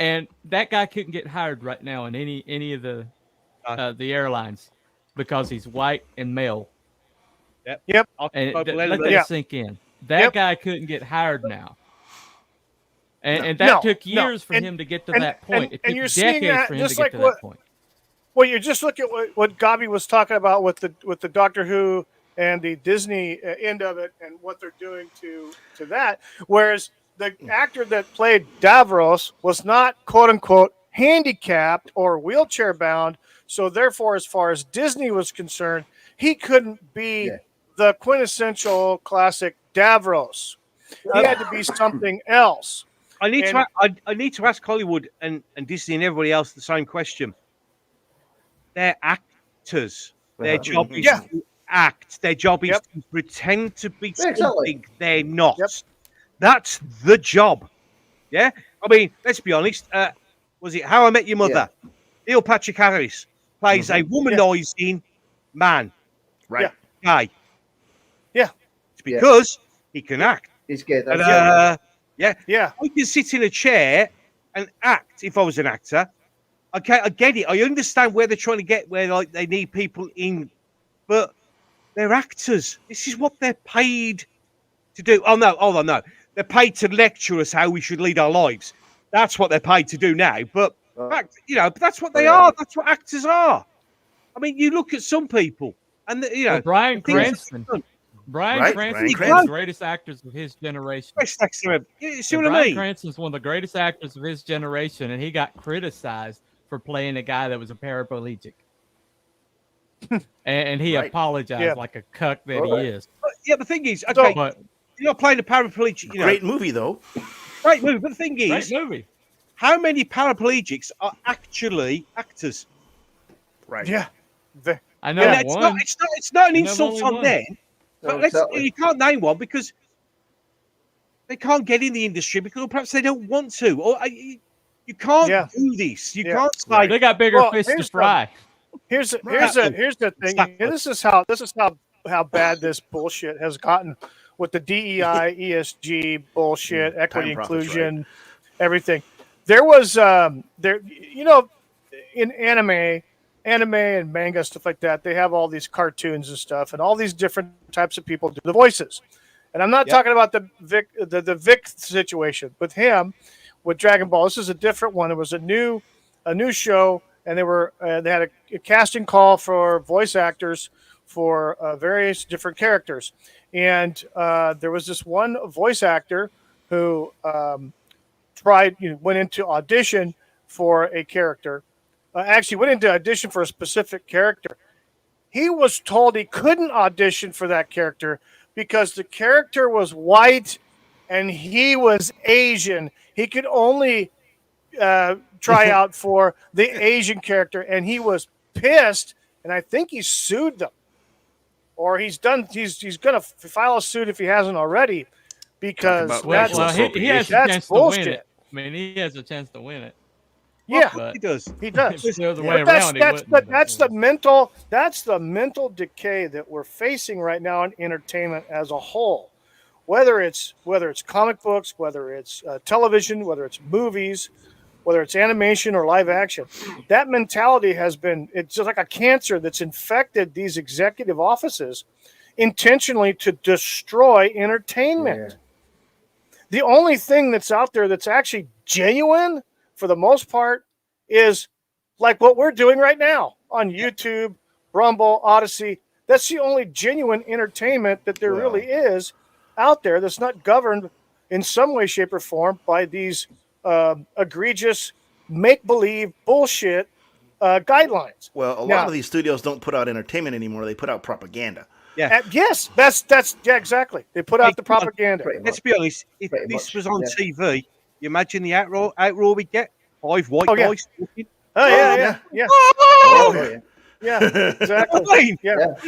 And that guy couldn't get hired right now in any of the airlines because he's white and male. Yep. And let that sink in. That guy couldn't get hired now. And that took years for him to get to that point. It took decades for him to get to that point. Well, you just look at what Gabi was talking about with the Doctor Who and the Disney end of it and what they're doing to that. Whereas the actor that played Davros was not, quote unquote, handicapped or wheelchair bound. So therefore, as far as Disney was concerned, he couldn't be the quintessential classic Davros. He had to be something else. I need to ask Hollywood and Disney and everybody else the same question. They're actors. Their job is to act. Their job is to pretend to be something they're not. That's the job. Yeah? I mean, let's be honest. Was it How I Met Your Mother? Neil Patrick Harris plays a womanizing man. Right. Guy. Yeah. It's because he can act. He's good. Yeah. Yeah. I can sit in a chair and act if I was an actor. Okay, I get it. I understand where they're trying to get, where like they need people in, but they're actors. This is what they're paid to do. Oh no. They're paid to lecture us how we should lead our lives. That's what they're paid to do now. But that's what they are. That's what actors are. I mean, you look at some people, and Bryan Cranston. Bryan Cranston is one of the greatest actors of his generation. You see what I mean? Bryan Cranston's one of the greatest actors of his generation, and he got criticized for playing a guy that was a paraplegic. and he apologized like a cuck that he is. But the thing is, okay, you're not playing a paraplegic. Great movie, though. Great movie. But the thing is, how many paraplegics are actually actors? Right. Yeah. I know one. It's not an insult on them. But you can't name one because they can't get in the industry because perhaps they don't want to. Or you can't do this. You can't say they got bigger fish to fry. Here's the thing. This is how bad this bullshit has gotten with the DEI, ESG bullshit, equity, inclusion, everything. There was in anime and manga, stuff like that, they have all these cartoons and stuff, and all these different types of people do the voices. And I'm not talking about the Vic situation with him with Dragon Ball. This is a different one. It was a new show, and they had a casting call for voice actors for various different characters. And there was this one voice actor who went into audition for a character. Actually went into audition for a specific character. He was told he couldn't audition for that character because the character was white and he was Asian. He could only try out for the Asian character, and he was pissed, and I think he sued them. Or he's going to file a suit if he hasn't already, because he has a chance to win it. I mean, he has a chance to win it. Yeah, he does. He does. That's the mental decay that we're facing right now in entertainment as a whole. Whether it's comic books, whether it's television, whether it's movies, whether it's animation or live action, that mentality it's just like a cancer that's infected these executive offices intentionally to destroy entertainment. Yeah. The only thing that's out there that's actually genuine, for the most part, is like what we're doing right now on YouTube, Rumble, Odyssey. That's the only genuine entertainment that there really is out there that's not governed in some way, shape, or form by these egregious make-believe bullshit guidelines. Well, a lot of these studios don't put out entertainment anymore. They put out propaganda. Yeah. Yes, that's exactly. They put out the propaganda. Let's be honest. If this was on TV, you imagine the outroar we get? 5 white guys talking. Yeah. Yeah, exactly.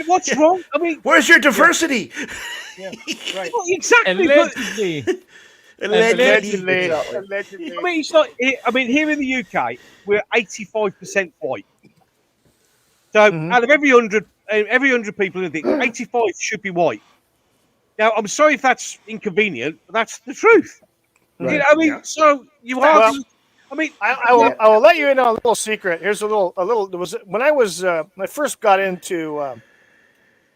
What's wrong? I mean, where's your diversity? Yeah, right. Well, exactly. Allegedly. I mean, it's not. I mean, here in the UK, we're 85% white. So out of every 100 people in the 85 should be white. Now, I'm sorry if that's inconvenient, but that's the truth. Right. You know, I mean, so you are. I mean, I will let you in on a little secret. Here's a little. It was when I first got into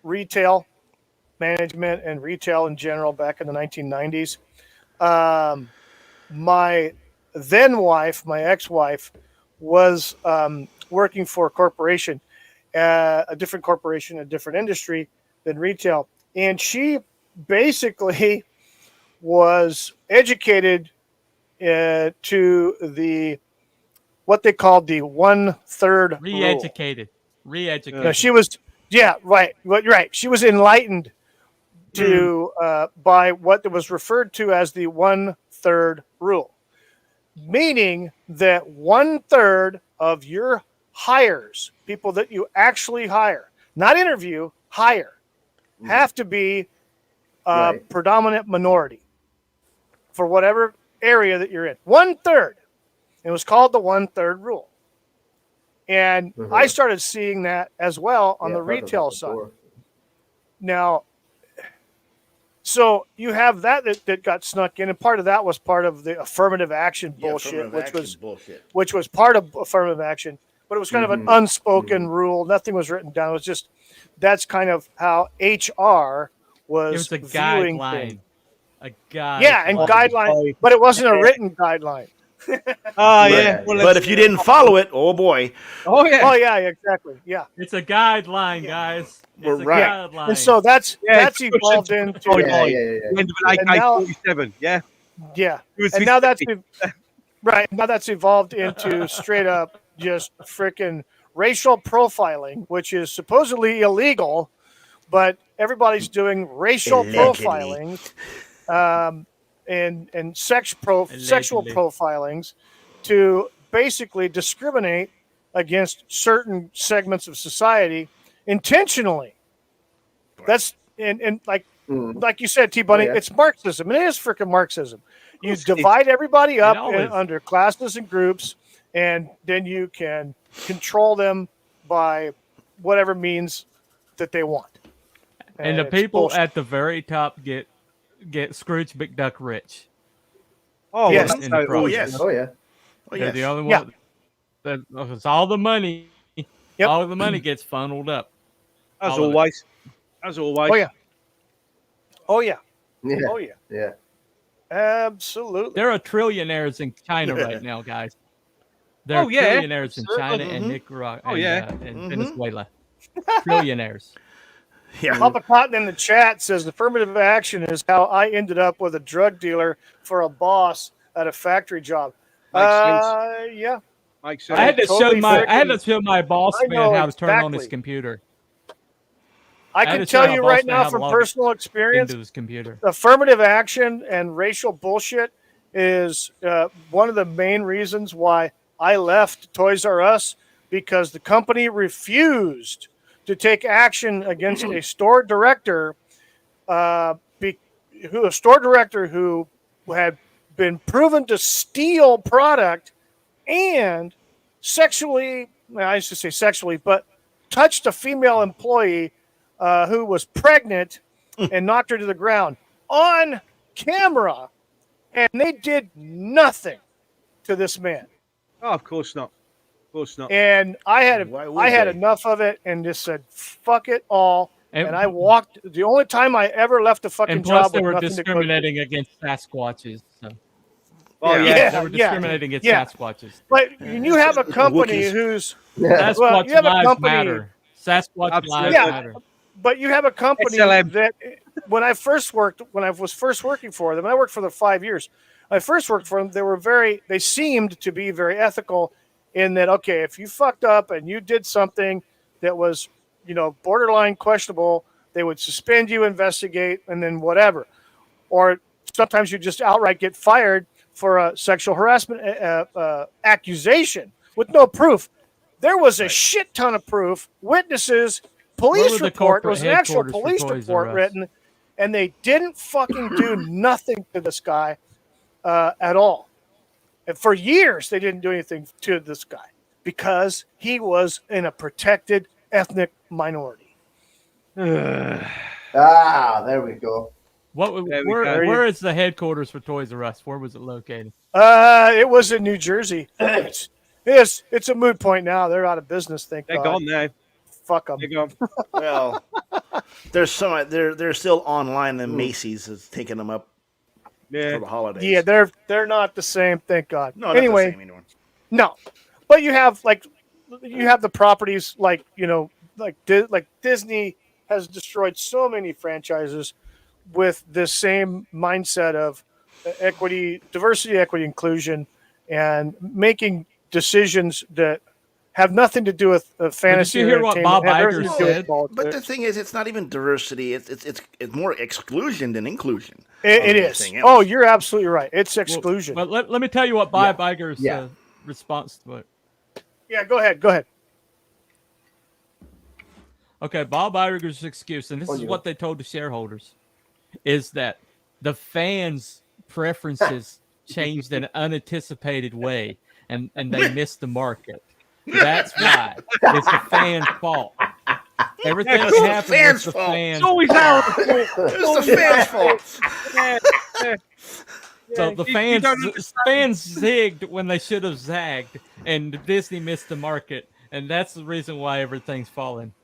retail management and retail in general back in the 1990s. My then wife, my ex-wife, was working for a corporation, a different corporation, a different industry than retail, and she basically was educated to the what they called the 1/3 rule. Re-educated. No, she was, yeah, right. You're right. She was enlightened to by what was referred to as the 1/3 rule, meaning that 1/3 of your hires, people that you actually hire, not interview, hire, have to be a predominant minority for whatever area that you're in. 1/3. It was called the 1/3 rule. And I started seeing that as well on the retail side. Now, so you have that got snuck in, and part of that was part of the affirmative action bullshit, which was part of affirmative action, but it was kind of an unspoken rule. Nothing was written down. It was just that's kind of how HR was a viewing guideline. things. A guideline. Yeah, and guideline, but it wasn't a written guideline. Yeah. Well, but if you didn't follow it, oh boy. Oh yeah, exactly. Yeah. It's a guideline, guys. We're It's a right. guideline. And so that's evolved into End of an AK-47. Yeah. Yeah. And now that's right. Now that's evolved into straight up just freaking racial profiling, which is supposedly illegal, but everybody's doing racial profiling. And sexual profilings to basically discriminate against certain segments of society intentionally. That's and like you said, T-Bunny, it's Marxism. It is freaking Marxism. You divide everybody up under classes and groups, and then you can control them by whatever means that they want. And the people at the very top get Scrooge McDuck rich. Oh, yes. Yes. Oh, yeah. They're the only one. It's all the money. Yep. All the money gets funneled up. As always. As always. Oh, yeah. Oh, yeah. Yeah. Oh, yeah. Yeah. Absolutely. There are trillionaires in China right now, guys. There are trillionaires in China and Nicaragua and Venezuela. Trillionaires. Yeah. Papa Cotton in the chat says affirmative action is how I ended up with a drug dealer for a boss at a factory job. Yeah. Makes sense. I had to show my boss man how to turn on his computer. I can tell you right now from personal experience, his computer. Affirmative action and racial bullshit is one of the main reasons why I left Toys R Us, because the company refused to take action against a store director, who had been proven to steal product and sexually, I used to say sexually, but touched a female employee who was pregnant and knocked her to the ground on camera, and they did nothing to this man. Oh, of course not. Of course not. And I had enough of it and just said, fuck it all. And I walked. The only time I ever left a fucking and plus job, they were discriminating against Sasquatches. So. Oh yeah, they were discriminating against Sasquatches. But you have a company who's Sasquatch lives matter. Sasquatch lives matter. But you have a company that when I was first working for them, and I worked for them 5 years. When I first worked for them, they seemed to be very ethical in that, okay, if you fucked up and you did something that was, borderline questionable, they would suspend you, investigate, and then whatever. Or sometimes you just outright get fired for a sexual harassment accusation with no proof. There was a shit ton of proof, witnesses, police report. There was an actual police report written, and they didn't fucking do nothing to this guy at all. And for years, they didn't do anything to this guy because he was in a protected ethnic minority. There we go. Where is the headquarters for Toys R Us? Where was it located? It was in New Jersey. It's a moot point now. They're out of business. Thank God. They're gone now. Fuck them. They're gone. Well, there's some. They're still online, and Macy's is taking them up for the holidays. Yeah, they're not the same. Thank God. No, anyway, not the same anymore. No, but you have the properties like Disney has destroyed so many franchises with this same mindset of equity, diversity, equity, inclusion, and making decisions that have nothing to do with fantasy. Did you hear what Bob Iger said? But the thing is, it's not even diversity. It's more exclusion than inclusion. It is. Oh, you're absolutely right. It's exclusion. But let me tell you what Bob Iger's response to it. Yeah, go ahead. Okay, Bob Iger's excuse, and this is what they told the shareholders, is that the fans' preferences changed in an unanticipated way, and they missed the market. That's why. It's the fans' fault. Everything that happens is the fans' It's always our fault. It's the fans' fault. So the fans zigged when they should have zagged, and Disney missed the market, and that's the reason why everything's falling.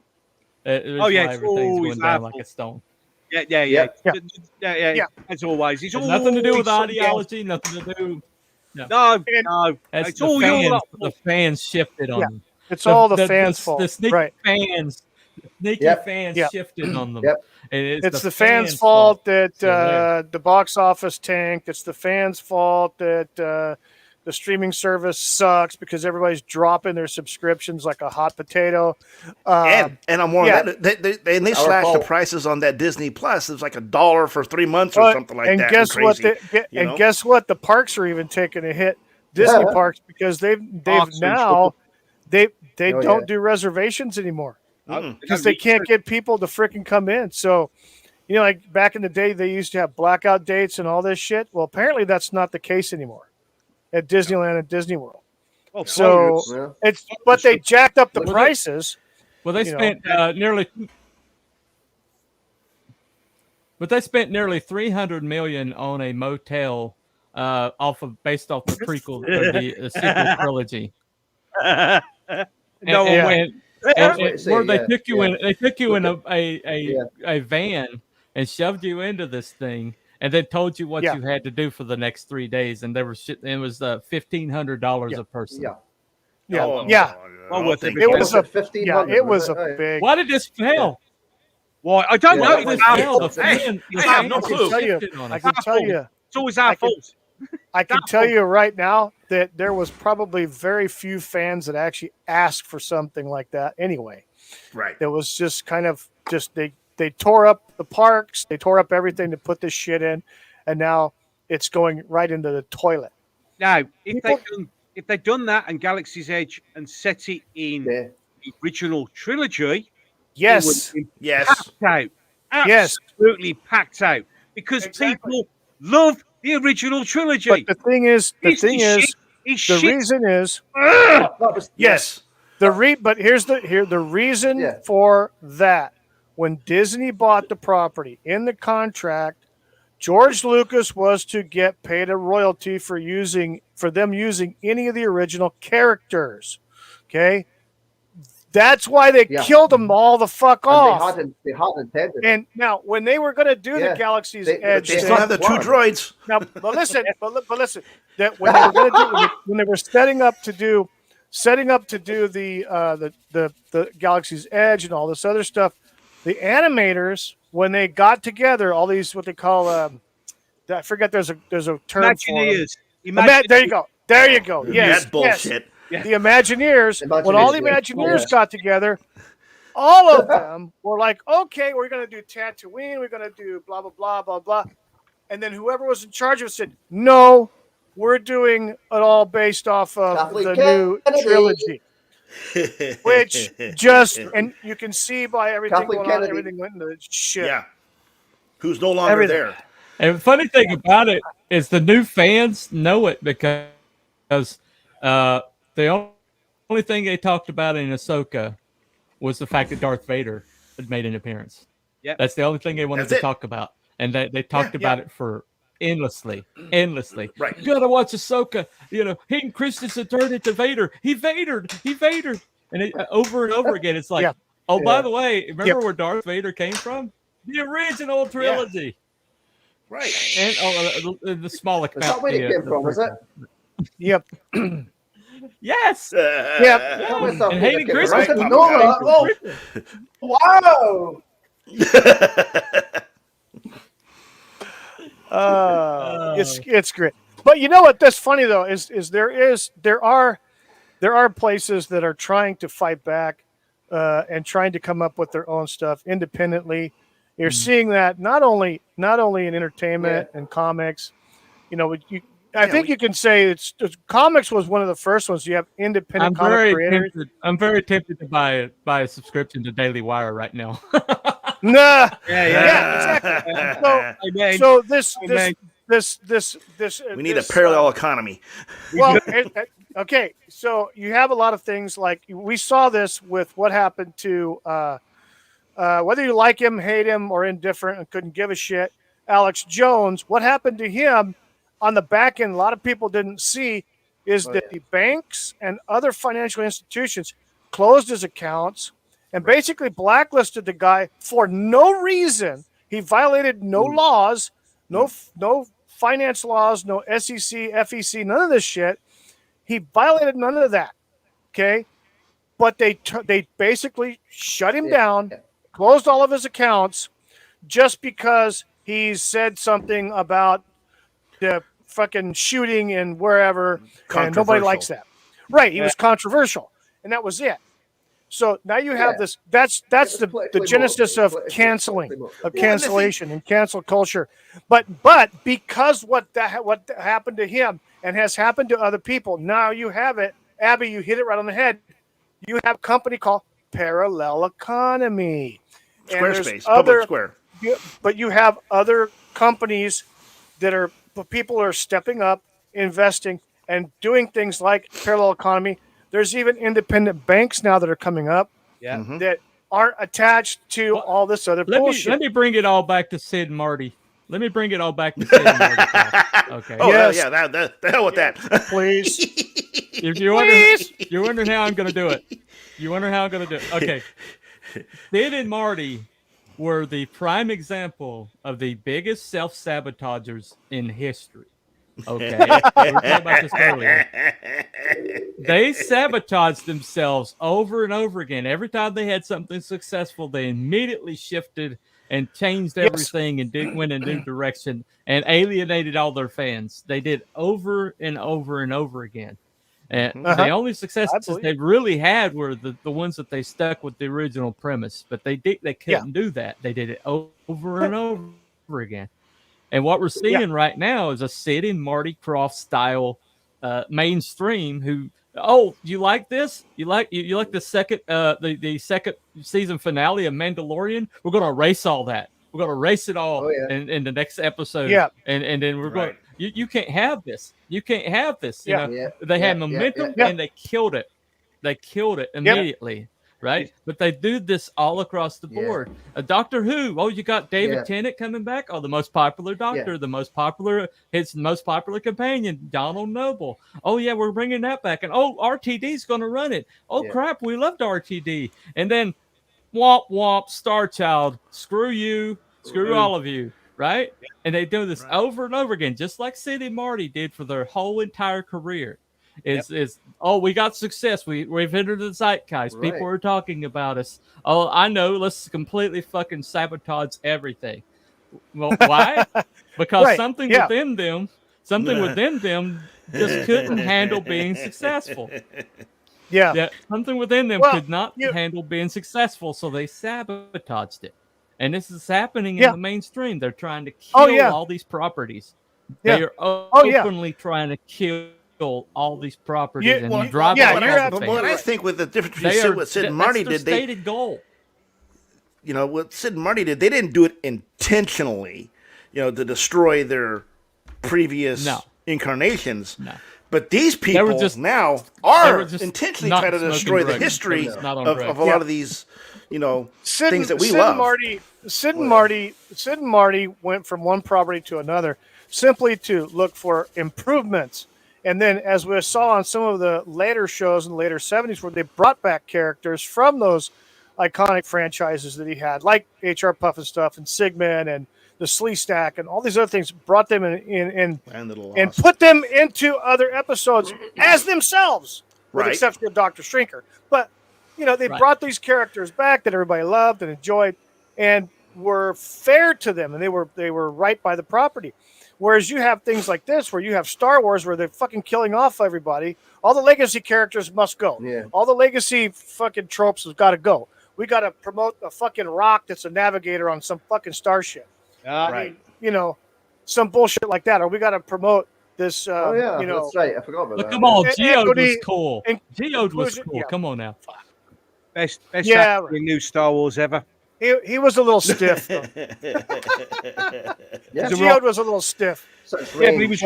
Everything's going down like a stone. Yeah. As always, it's nothing to do with ideology. Nothing to do. No. It's the fans shifted on them. It's all the fans' fault. The sneaky fans. Fans shifted on them. And it's the fans' fault that the box office tanked. It's the fans' fault that the streaming service sucks because everybody's dropping their subscriptions like a hot potato. And I'm more they slashed the prices on that Disney Plus. It's like $1 for 3 months or something like that. Guess what? Guess what? The parks are even taking a hit. Disney parks, because they don't do reservations anymore. Because they can't get people to freaking come in. So, like back in the day, they used to have blackout dates and all this shit. Well, apparently that's not the case anymore at Disneyland and Disney World. But they jacked up the prices. Well, they spent nearly $300 million on a motel based off the prequel, the sequel trilogy. They took you in a van and shoved you into this thing, and then told you what you had to do for the next 3 days, and it was $1,500 a person. It was a big. Why did this fail? Why? I don't know. I have no clue. I can tell you. It's always our fault. I can tell you right now that there was probably very few fans that actually asked for something like that anyway. Right. It was just kind of they tore up the parks, they tore up everything to put this shit in, and now it's going right into the toilet. Now, if they'd done that and Galaxy's Edge and set it in the original trilogy, yes, it would have been packed out. Absolutely packed out. Because people love the original trilogy. But the reason is but here's the reason for that. When Disney bought the property in the contract, George Lucas was to get paid a royalty for them using any of the original characters. Okay. That's why they killed them all the fuck off. They had intended. And now, when they were going to do the Galaxy's Edge, they still have the 2 droids. Now, but listen, that when they were going to do, when they were setting up to do the Galaxy's Edge and all this other stuff, the animators, when they got together, all these what they call I forget. There's a term Imagineers. There you go. Yes, that's bullshit. The Imagineers, when all the Imagineers got together, all of them were like, okay, we're going to do Tatooine, we're going to do blah, blah, blah, blah, blah. And then whoever was in charge of it said, no, we're doing it all based off of the new trilogy. Which and you can see by everything going on, everything went into shit. Yeah. Who's no longer there. And the funny thing about it is the new fans know it because the only thing they talked about in Ahsoka was the fact that Darth Vader had made an appearance. Yeah, that's the only thing they wanted to talk about. and they talked about it for endlessly. Right. You gotta watch Ahsoka. Hayden Christensen turned into Vader. He Vadered, and over and over again. It's like, oh, by the way, remember where Darth Vader came from? The original trilogy. Right. And the small account. That's not where it came from, was it? Yep. Yes. Yep. And Hayden Christensen. Oh, wow. It's great. But you know what? That's funny though. Is there are places that are trying to fight back and trying to come up with their own stuff independently. You're seeing that not only in entertainment and comics. I think you can say comics was one of the first ones. You have independent comic creators. I'm very tempted to buy a subscription to Daily Wire right now. Nah. Yeah, exactly. So this. We need a parallel economy. Well, okay. So you have a lot of things like we saw this with what happened to whether you like him, hate him, or indifferent and couldn't give a shit. Alex Jones. What happened to him on the back end? A lot of people didn't see is that the banks and other financial institutions closed his accounts and basically blacklisted the guy for no reason. He violated no laws, no finance laws, no SEC, FEC, none of this shit. He violated none of that. Okay, but they basically shut him down, closed all of his accounts, just because he said something about the fucking shooting in wherever, and nobody likes that. Right? He was controversial, and that was it. So now you have this. That's the genesis of canceling, of cancellation, and cancel culture. But because what happened to him and has happened to other people, now you have it. Abby, you hit it right on the head. You have a company called Parallel Economy, Squarespace, Public Square. But you have other companies that people are stepping up, investing, and doing things like Parallel Economy. There's even independent banks now that are coming up that aren't attached to all this other bullshit. Let me bring it all back to Sid and Marty. Let me bring it all back to Sid and Marty. Okay. Oh, yes. The hell with that. Please. If you're wondering how I'm going to do it. Okay. Sid and Marty were the prime example of the biggest self-sabotagers in history. Okay. We were talking about this earlier. They sabotaged themselves over and over again. Every time they had something successful, they immediately shifted and changed everything and went in a new direction and alienated all their fans. They did over and over and over again. And the only successes they really had were the ones that they stuck with the original premise. But they couldn't do that. They did it over and over again. And what we're seeing right now is a Sid and Marty Krofft style mainstream who, you like this? You like the second the second season finale of Mandalorian? We're gonna erase all that. We're gonna erase it all in the next episode. Yeah. And then we're going you can't have this. You can't have this. They had momentum and they killed it. They killed it immediately. Right, but they do this all across the board. Doctor Who. Oh, you got David Tennant coming back. Oh, the most popular Doctor, his most popular companion, Donald Noble. Oh yeah, we're bringing that back, and RTD's going to run it. Oh crap, we loved RTD, and then womp womp, Star Child. Screw you, screw all of you. Right, and they do this over and over again, just like Sid and Marty did for their whole entire career. We got success. We've entered the zeitgeist. People are talking about us. Oh, I know. Let's completely fucking sabotage everything. Well, why? Because something within them just couldn't handle being successful. Something within them could not handle being successful, so they sabotaged it. And this is happening in the mainstream. They're trying to kill all these properties. They are openly trying to kill all these properties and drive what I think with the difference between what Sid and Marty did, stated goal. What Sid and Marty did, they didn't do it intentionally, to destroy their previous incarnations. No. But these people now are intentionally trying to destroy the history of a lot of these, things that we love. Sid and Marty went from one property to another simply to look for improvements. And then, as we saw on some of the later shows in the later 70s, where they brought back characters from those iconic franchises that he had, like H.R. Puff and stuff, and Sigmund and the Slee Stack and all these other things, brought them in and put them into other episodes as themselves, with the exception of Dr. Shrinker. But, they brought these characters back that everybody loved and enjoyed and were fair to them, and they were right by the property. Whereas you have things like this, where you have Star Wars, where they're fucking killing off everybody. All the legacy characters must go. Yeah. All the legacy fucking tropes have got to go. We got to promote a fucking rock that's a navigator on some fucking starship. I mean, some bullshit like that. Or we got to promote this. That's right. I forgot about that. Come on, Geode was cool. Geode was cool. Come on now. Best new Star Wars ever. He was a little stiff. Geode was a little stiff. Yeah, but he was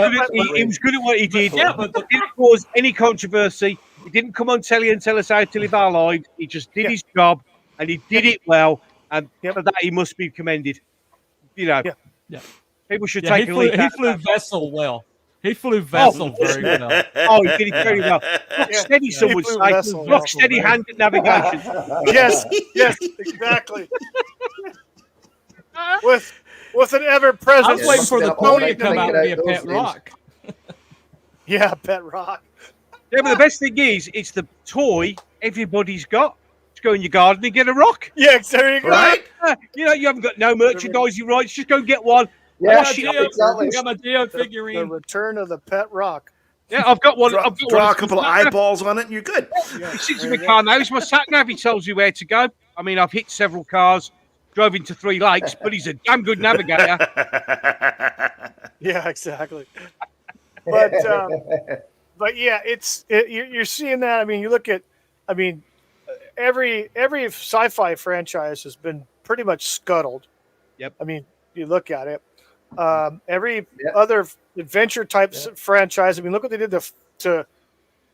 good at what he did. Yeah, but it didn't cause any controversy. He didn't come on telly and tell us how to live our lives. He just did his job, and he did it well. And for that, he must be commended. People should take a leaf. He flew Vessel well. He flew Vessel very well. Oh, he did it very well. Rock steady, some would say. Rock steady hand at navigation. Yes, exactly. With an ever-present. I was waiting for the pony to come out and be a pet rock. Yeah, pet rock. Yeah, but the best thing is, it's the toy everybody's got. Just go in your garden and get a rock. Yeah, there you go. Right? You haven't got no merchandising rights. Just go and get one. Yeah, exactly. I got my Geode figurine. The return of the pet rock. Yeah, I've got one. Draw a couple of eyeballs on it, and you're good. Yeah. He sits in my car now. He's my sat nav. He tells me where to go. I mean, I've hit several cars, drove into 3 lakes, but he's a damn good navigator. Yeah, exactly. But yeah, you're seeing that. I mean, you look at, every sci-fi franchise has been pretty much scuttled. Yep. I mean, you look at it. Every other adventure type franchise. I mean, look what they did to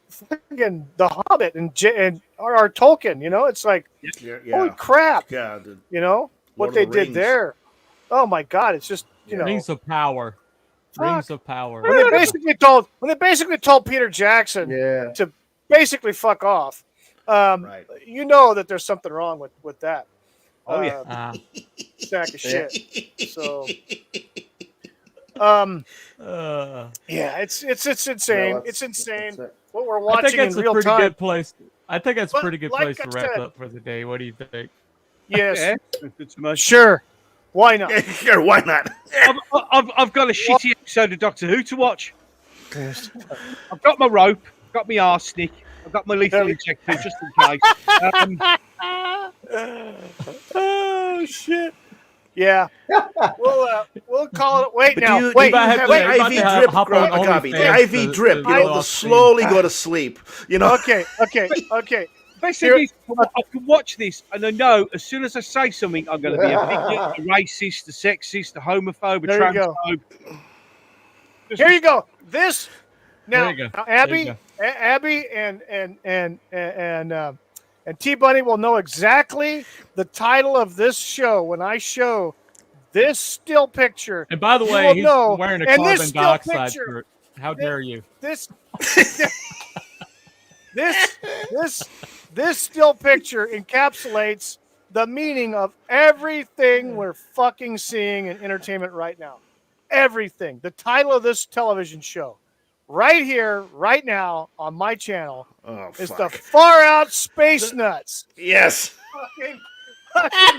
fucking The Hobbit and our Tolkien. It's like, holy crap! Yeah, what they did there. Oh my God! It's just Rings of Power. Rings of Power. When they basically told Peter Jackson to basically fuck off. You know that there's something wrong with that. Oh yeah. Sack of shit. So yeah, it's insane. It's insane what we're watching in real time. Good place. I think that's a pretty good place to wrap up for the day. What do you think? Yes. Sure. Why not? Sure, why not? I've got a shitty episode of Doctor Who to watch. I've got my rope, got my arsenic, I've got my lethal injector just in case. Oh shit! Yeah, we'll call it. Wait, the IV drip. To slowly go to sleep. Okay. Best thing is, I can watch this, and I know as soon as I say something, I'm going to be a bigot, a racist, a sexist, a homophobe, a transphobe. Here you go. This now, Abby and T Bunny will know exactly the title of this show when I show this still picture. And by the way, he's wearing a carbon dioxide shirt. How dare you? This still picture encapsulates the meaning of everything we're fucking seeing in entertainment right now. Everything. The title of this television show, right here, right now, on my channel, is the Far Out Space Nuts. Yes. Fucking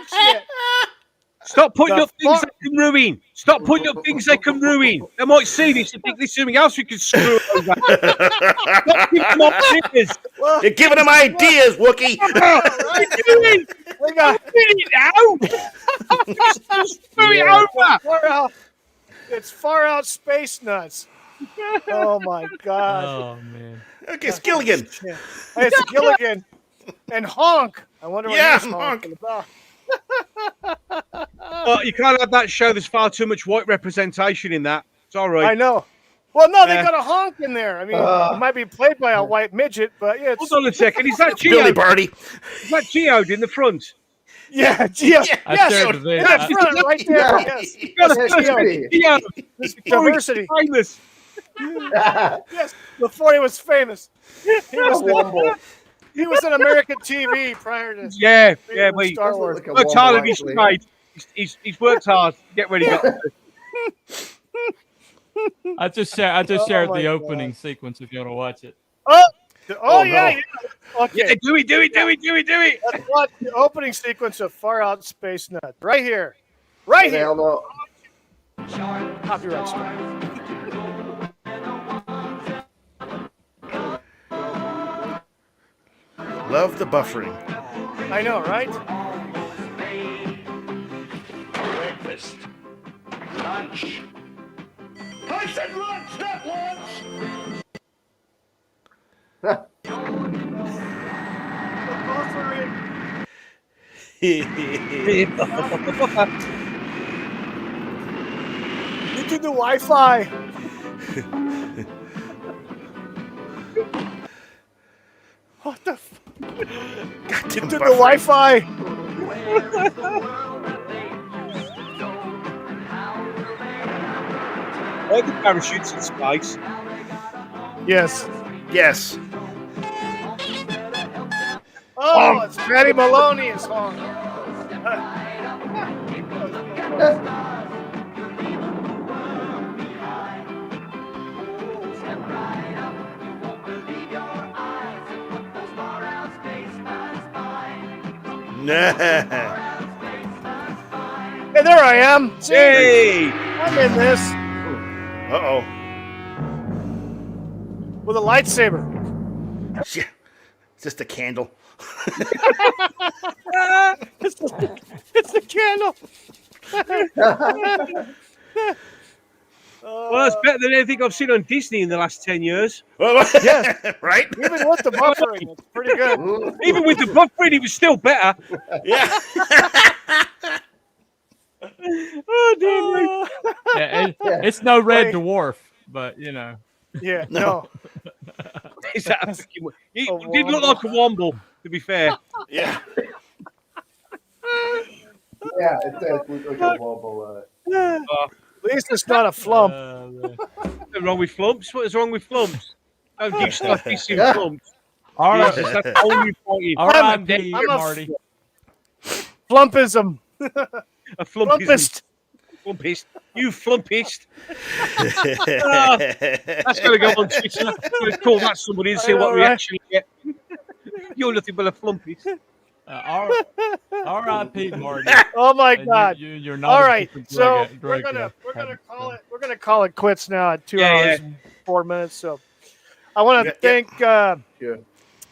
shit. Stop putting up things that can ruin. Stop putting up things they can ruin. They might see this and think there's something else we can screw over. Stop giving them ideas. You're giving them ideas, Wookie. We got it now. Just screw it over. It's Far Out Space Nuts. Oh my God. Oh man. Okay, it's Gilligan. It's Gilligan and Honk. I wonder what he's honking about. Well, you can't have that show. There's far too much white representation in that. Sorry. I know. Well, no, they got a honk in there. I mean, it might be played by a white midget, but yeah. Hold on a second. Is that Billy Geode? Barty. Is that Geode in the front? Yeah, Geo. I Yes, shared the video. in the front, right there. Yeah. Yes, Geode. diversity. Famous. Yes, before he was famous, he was in American TV prior to Yeah. being in Star Wars. Like a Worked womble, hard in his actually. trade. He's worked hard. Get ready. I just shared Oh my the opening sequence if you want to watch it. Oh, no. yeah, yeah. Okay, Yeah, do it. let's watch the opening sequence of Far Out Space Nut right here, right here. Hell no. Copyright strike. Love the buffering. I know, right? Breakfast. Lunch. I said lunch, not lunch. You do the Wi-Fi. What the? You do the Wi-Fi. All the parachutes in space. Yes. Yes. Oh, it's Patty Maloney's song. Hey, there I am. See, Hey! I'm in this Uh-oh. with a lightsaber. Shit. It's just a candle. It's the candle. Well, that's better than anything I've seen on Disney in the last 10 years. Yes. Right? Even with the buffering, it's pretty good. Even with the buffering, it was still better. Yeah. Oh, dear. Yeah, it's no Red Dwarf, but you know. Yeah, no. Is that a fucking... It did look like a womble, to be fair. Yeah. Yeah, it does look like a wobble. At least it's not a flump. What's wrong with flumps? What is wrong with flumps? Don't do stuff dissing flumps. All right, Jesus, that's all you've got in. all right, I'm a Marty. Flumpism. A flumpist. Flumpist. Flumpist. You flumpist. That's going to go on Twitter. I'm going to call that somebody and see what reaction you get. You're nothing but a flumpist. R.I.P. Marty. Oh my God! You're not All a right, different so drug- we're drug, gonna uh, call it. We're gonna call it quits now at 2 Yeah, hours yeah. and 4 minutes. So I want to thank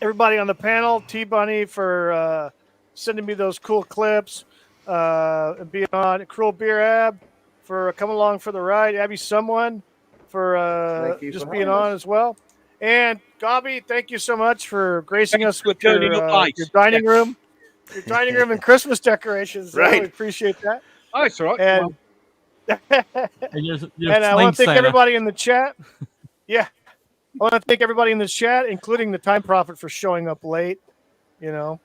everybody on the panel, T Bunny for sending me those cool clips and being on. Crual Birab for coming along for the ride. Abby Someone for just being on as well. And Gobby, thank you so much for gracing us with your dining room. Your dining room and Christmas decorations. Right. I really appreciate that. Oh, it's all right. And, and I want to thank everybody in the chat. Yeah. I want to thank everybody in the chat, including the Time Prophet, for showing up late. You know,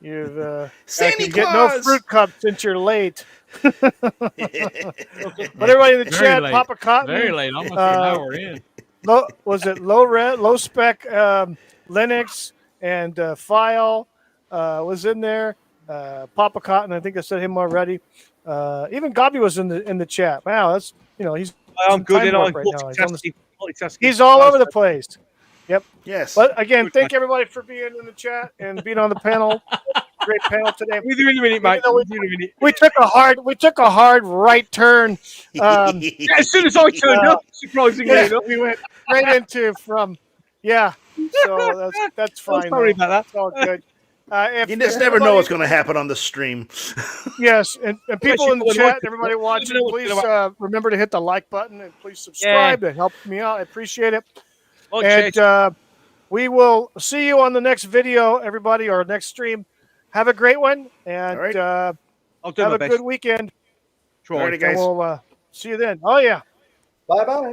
you've Santa get no Claus! fruit cup since you're late. But everybody in the chat, late. Papa Cotton. Very late, almost an hour in. Low spec Linux and File was in there. Papa Cotton, I think I said him already. Even Gobby was in the chat. Wow, that's he's I'm good at all. right now. Multitasking. He's all over the place. Yep. Yes. But again, thank everybody for being in the chat and being on the panel. Great panel today. We'll do in a minute, mate. We took a hard right turn. As soon as I turned up, surprisingly enough, we went right into So that's fine. I'm sorry about that. It's all good. You just never know what's going to happen on the stream. Yes, and people in the chat, everybody watching, please remember to hit the like button and please subscribe. That helps me out. I appreciate it. And we will see you on the next video, everybody, or next stream. Have a great one, and have a good weekend. Alrighty, guys. And we'll see you then. Oh, yeah. Bye-bye.